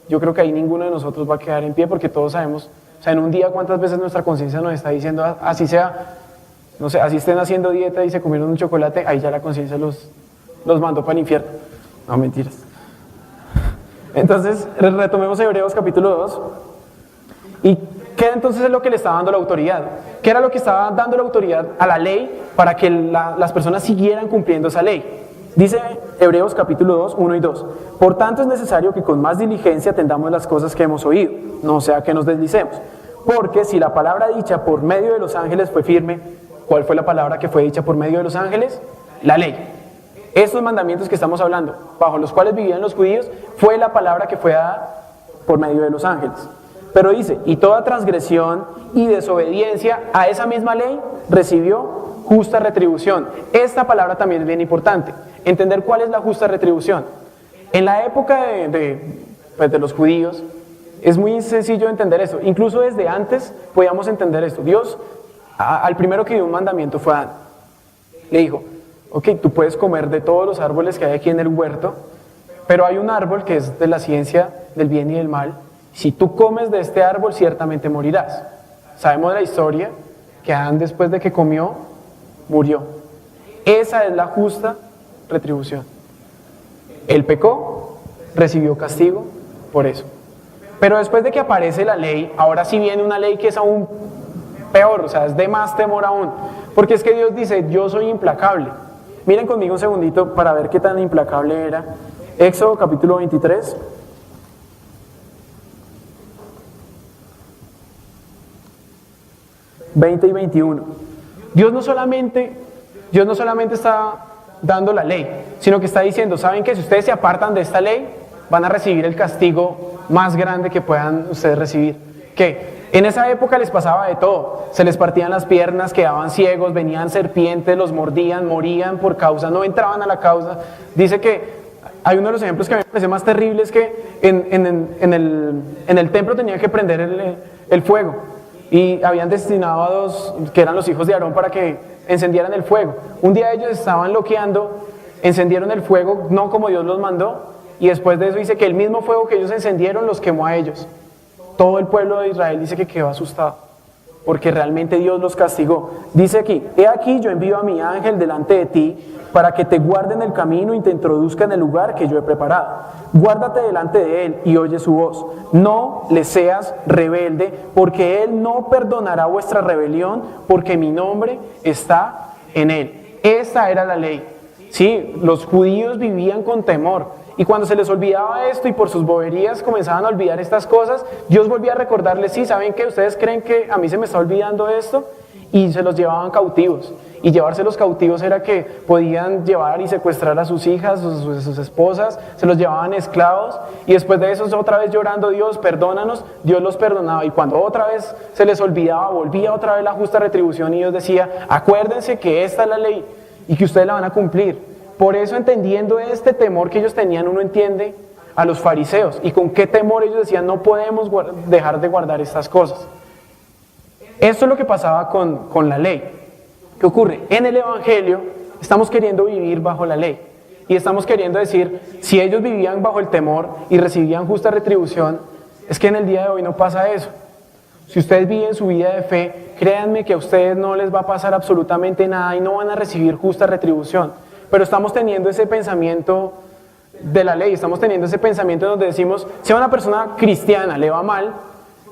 Yo creo que ahí ninguno de nosotros va a quedar en pie porque todos sabemos, o sea, en un día cuántas veces nuestra conciencia nos está diciendo, así sea, no sé, así estén haciendo dieta y se comieron un chocolate, ahí ya la conciencia los mandó para el infierno. No, mentiras. Entonces, retomemos Hebreos capítulo 2 y ¿qué entonces es lo que le estaba dando la autoridad? ¿Qué era lo que estaba dando la autoridad a la ley para que las personas siguieran cumpliendo esa ley? Dice Hebreos capítulo 2, 1 y 2. Por tanto es necesario que con más diligencia atendamos las cosas que hemos oído, no sea que nos deslicemos. Porque si la palabra dicha por medio de los ángeles fue firme, ¿cuál fue la palabra que fue dicha por medio de los ángeles? La ley. Estos mandamientos que estamos hablando, bajo los cuales vivían los judíos, fue la palabra que fue dada por medio de los ángeles. Pero dice, y toda transgresión y desobediencia a esa misma ley recibió justa retribución. Esta palabra también es bien importante. Entender cuál es la justa retribución. En la época de los judíos, es muy sencillo entender eso. Incluso desde antes podíamos entender esto. Dios, al primero que dio un mandamiento fue a Adán. Le dijo, ok, tú puedes comer de todos los árboles que hay aquí en el huerto, pero hay un árbol que es de la ciencia del bien y del mal. Si tú comes de este árbol, ciertamente morirás. Sabemos la historia, que Adán, después de que comió, murió. Esa es la justa retribución. Él pecó, recibió castigo por eso. Pero después de que aparece la ley, ahora sí viene una ley que es aún peor, o sea, es de más temor aún. Porque es que Dios dice, yo soy implacable. Miren conmigo un segundito para ver qué tan implacable era. Éxodo capítulo 23. ...20 y 21. Dios no solamente está dando la ley, sino que está diciendo, ¿saben que si ustedes se apartan de esta ley, van a recibir el castigo más grande que puedan ustedes recibir? ¿Qué? En esa época les pasaba de todo. Se les partían las piernas, quedaban ciegos, venían serpientes, los mordían, morían por causa, no entraban a la causa. Dice que hay uno de los ejemplos que a mí me parece más terrible, es que en el templo tenían que prender el fuego. Y habían destinado a dos, que eran los hijos de Aarón, para que encendieran el fuego. Un día ellos estaban loqueando, encendieron el fuego, no como Dios los mandó, y después de eso dice que el mismo fuego que ellos encendieron los quemó a ellos. Todo el pueblo de Israel dice que quedó asustado, porque realmente Dios los castigó. Dice aquí, he aquí yo envío a mi ángel delante de ti, para que te guarde en el camino y te introduzca en el lugar que yo he preparado. Guárdate delante de él y oye su voz. No le seas rebelde, porque él no perdonará vuestra rebelión, porque mi nombre está en él. Esta era la ley. Sí, los judíos vivían con temor. Y cuando se les olvidaba esto y por sus boberías comenzaban a olvidar estas cosas, Dios volvía a recordarles, sí, ¿saben qué? ¿Ustedes creen que a mí se me está olvidando esto? Y se los llevaban cautivos. Y llevárselos cautivos era que podían llevar y secuestrar a sus hijas, sus esposas, se los llevaban esclavos, y después de eso otra vez llorando, Dios, perdónanos, Dios los perdonaba, y cuando otra vez se les olvidaba, volvía otra vez la justa retribución, y Dios decía, acuérdense que esta es la ley, y que ustedes la van a cumplir. Por eso, entendiendo este temor que ellos tenían, uno entiende a los fariseos, y con qué temor ellos decían, no podemos dejar de guardar estas cosas. Esto es lo que pasaba con la ley. ¿Qué ocurre? En el Evangelio estamos queriendo vivir bajo la ley. Y estamos queriendo decir, si ellos vivían bajo el temor y recibían justa retribución, es que en el día de hoy no pasa eso. Si ustedes viven su vida de fe, créanme que a ustedes no les va a pasar absolutamente nada y no van a recibir justa retribución. Pero estamos teniendo ese pensamiento de la ley, estamos teniendo ese pensamiento donde decimos, si a una persona cristiana le va mal,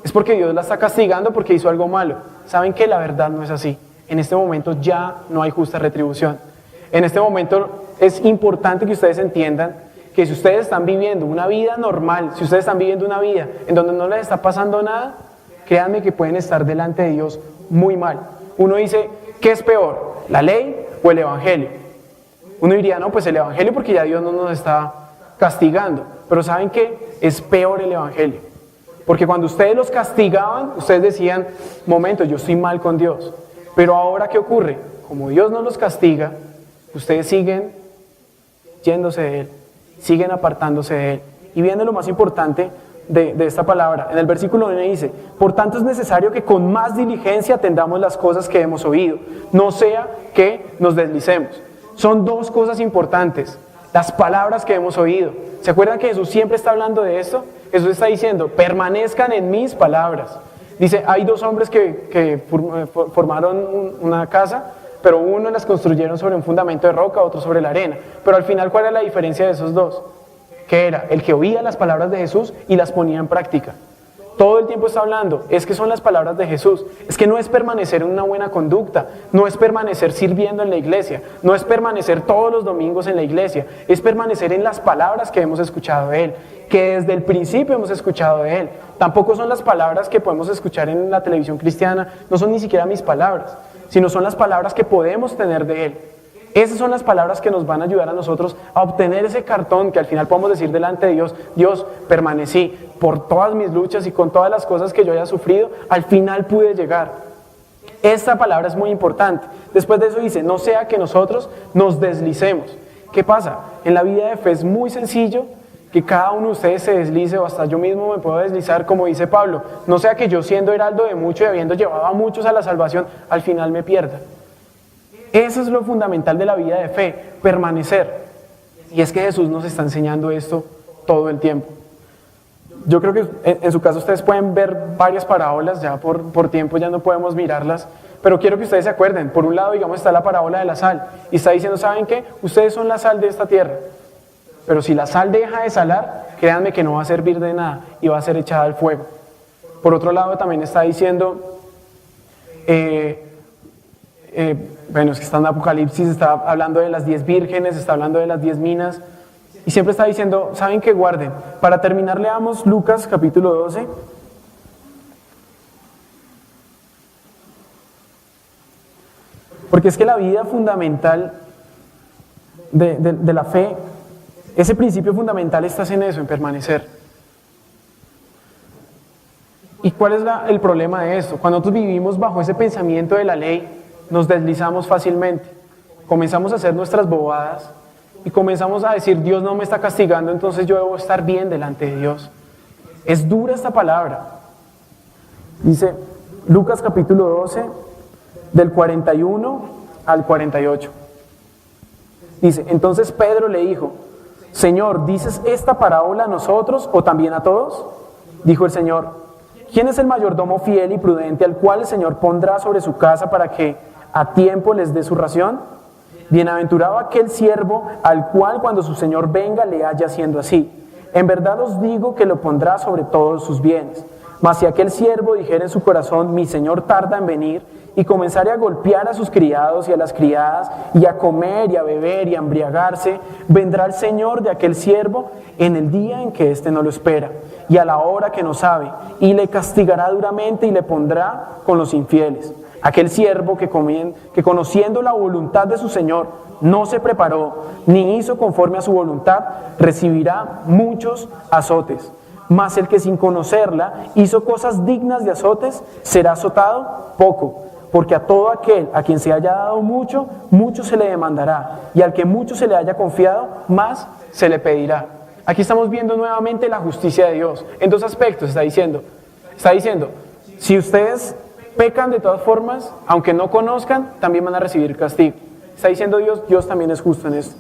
es porque Dios la está castigando porque hizo algo malo. ¿Saben qué? La verdad no es así. En este momento ya no hay justa retribución. En este momento es importante que ustedes entiendan que si ustedes están viviendo una vida normal, si ustedes están viviendo una vida en donde no les está pasando nada, créanme que pueden estar delante de Dios muy mal. Uno dice, ¿qué es peor? ¿La ley o el Evangelio? Uno diría, no, pues el Evangelio porque ya Dios no nos está castigando. Pero ¿saben qué? Es peor el Evangelio. Porque cuando ustedes los castigaban, ustedes decían, momento, yo estoy mal con Dios. Pero ahora, ¿qué ocurre? Como Dios no los castiga, ustedes siguen yéndose de Él, siguen apartándose de Él. Y viene lo más importante de esta palabra. En el versículo 1 dice, por tanto es necesario que con más diligencia atendamos las cosas que hemos oído, no sea que nos deslicemos. Son dos cosas importantes, las palabras que hemos oído. ¿Se acuerdan que Jesús siempre está hablando de esto? Jesús está diciendo, permanezcan en mis palabras. Dice, hay dos hombres que formaron una casa, pero uno las construyeron sobre un fundamento de roca, otro sobre la arena. Pero al final, ¿cuál era la diferencia de esos dos? ¿Qué era? El que oía las palabras de Jesús y las ponía en práctica. Todo el tiempo está hablando, es que son las palabras de Jesús. Es que no es permanecer en una buena conducta, no es permanecer sirviendo en la iglesia, no es permanecer todos los domingos en la iglesia, es permanecer en las palabras que hemos escuchado de Él, que desde el principio hemos escuchado de Él. Tampoco son las palabras que podemos escuchar en la televisión cristiana, no son ni siquiera mis palabras, sino son las palabras que podemos tener de Él. Esas son las palabras que nos van a ayudar a nosotros a obtener ese cartón que al final podemos decir delante de Dios, Dios, permanecí por todas mis luchas y con todas las cosas que yo haya sufrido, al final pude llegar. Esta palabra es muy importante. Después de eso dice, no sea que nosotros nos deslicemos. ¿Qué pasa? En la vida de fe es muy sencillo que cada uno de ustedes se deslice, o hasta yo mismo me puedo deslizar, como dice Pablo. No sea que yo, siendo heraldo de mucho y habiendo llevado a muchos a la salvación, al final me pierda. Eso es lo fundamental de la vida de fe, permanecer. Y es que Jesús nos está enseñando esto todo el tiempo. Yo creo que en su caso ustedes pueden ver varias parábolas, ya por tiempo ya no podemos mirarlas, pero quiero que ustedes se acuerden. Por un lado, digamos, está la parábola de la sal, y está diciendo, ¿saben qué? Ustedes son la sal de esta tierra, pero si la sal deja de salar, créanme que no va a servir de nada y va a ser echada al fuego. Por otro lado, también está diciendo, bueno, es que está en Apocalipsis, está hablando de las 10 vírgenes, está hablando de las 10 minas, y siempre está diciendo, ¿saben qué? Guarden. Para terminar, leamos Lucas capítulo 12. Porque es que la vida fundamental de la fe, ese principio fundamental está en eso, en permanecer. ¿Y cuál es el problema de esto? Cuando nosotros vivimos bajo ese pensamiento de la ley, nos deslizamos fácilmente. Comenzamos a hacer nuestras bobadas y comenzamos a decir, Dios no me está castigando, entonces yo debo estar bien delante de Dios. Es dura esta palabra. Dice Lucas capítulo 12, del 41 al 48. Dice, entonces Pedro le dijo, Señor, ¿dices esta parábola a nosotros o también a todos? Dijo el Señor, ¿quién es el mayordomo fiel y prudente al cual el Señor pondrá sobre su casa para que a tiempo les dé su ración? Bienaventurado aquel siervo al cual cuando su Señor venga le haya haciendo así. En verdad os digo que lo pondrá sobre todos sus bienes. Mas si aquel siervo dijera en su corazón, mi Señor tarda en venir, y comenzare a golpear a sus criados y a las criadas, y a comer y a beber y a embriagarse, vendrá el Señor de aquel siervo en el día en que éste no lo espera, y a la hora que no sabe, y le castigará duramente y le pondrá con los infieles. Aquel siervo que conociendo la voluntad de su Señor no se preparó, ni hizo conforme a su voluntad, recibirá muchos azotes. Mas el que sin conocerla hizo cosas dignas de azotes, será azotado poco. Porque a todo aquel a quien se haya dado mucho, mucho se le demandará. Y al que mucho se le haya confiado, más se le pedirá. Aquí estamos viendo nuevamente la justicia de Dios. En dos aspectos está diciendo, si ustedes pecan de todas formas, aunque no conozcan, también van a recibir castigo. Está diciendo Dios también es justo en esto.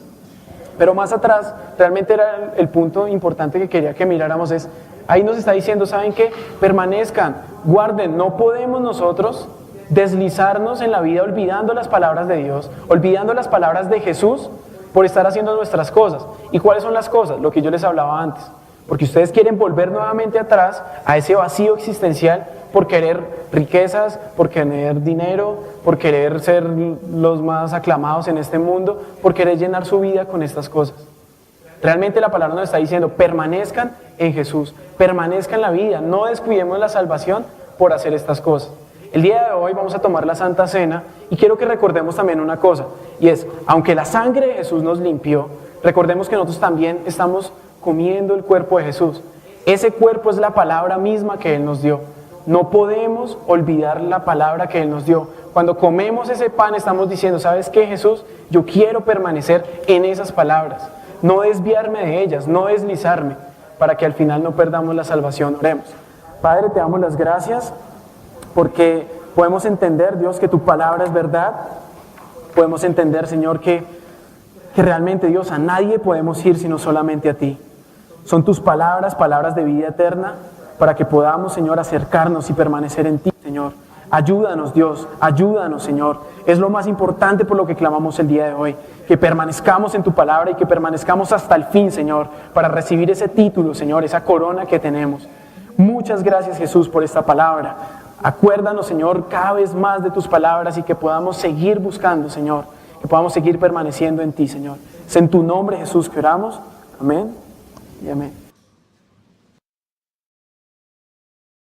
Pero más atrás, realmente era el punto importante que quería que miráramos, ahí nos está diciendo, ¿saben qué? Permanezcan, guarden, no podemos nosotros deslizarnos en la vida olvidando las palabras de Dios, olvidando las palabras de Jesús por estar haciendo nuestras cosas. ¿Y cuáles son las cosas? Lo que yo les hablaba antes. Porque ustedes quieren volver nuevamente atrás a ese vacío existencial por querer riquezas, por querer dinero, por querer ser los más aclamados en este mundo, por querer llenar su vida con estas cosas. Realmente la palabra nos está diciendo, permanezcan en Jesús, permanezcan en la vida, no descuidemos la salvación por hacer estas cosas. El día de hoy vamos a tomar la Santa Cena y quiero que recordemos también una cosa, y es, aunque la sangre de Jesús nos limpió, recordemos que nosotros también estamos comiendo el cuerpo de Jesús. Ese cuerpo es la palabra misma que Él nos dio. No podemos olvidar la palabra que Él nos dio. Cuando comemos ese pan estamos diciendo, ¿sabes qué, Jesús? Yo quiero permanecer en esas palabras, no desviarme de ellas, no deslizarme, para que al final no perdamos la salvación. Oremos. Padre, te damos las gracias porque podemos entender, Dios, que tu palabra es verdad. Podemos entender, Señor, que realmente, Dios, a nadie podemos ir sino solamente a ti. Son tus palabras, palabras de vida eterna, para que podamos, Señor, acercarnos y permanecer en ti, Señor. Ayúdanos, Dios, ayúdanos, Señor. Es lo más importante por lo que clamamos el día de hoy, que permanezcamos en tu palabra y que permanezcamos hasta el fin, Señor, para recibir ese título, Señor, esa corona que tenemos. Muchas gracias, Jesús, por esta palabra. Acuérdanos, Señor, cada vez más de tus palabras y que podamos seguir buscando, Señor, que podamos seguir permaneciendo en ti, Señor. Es en tu nombre, Jesús, que oramos. Amén y amén.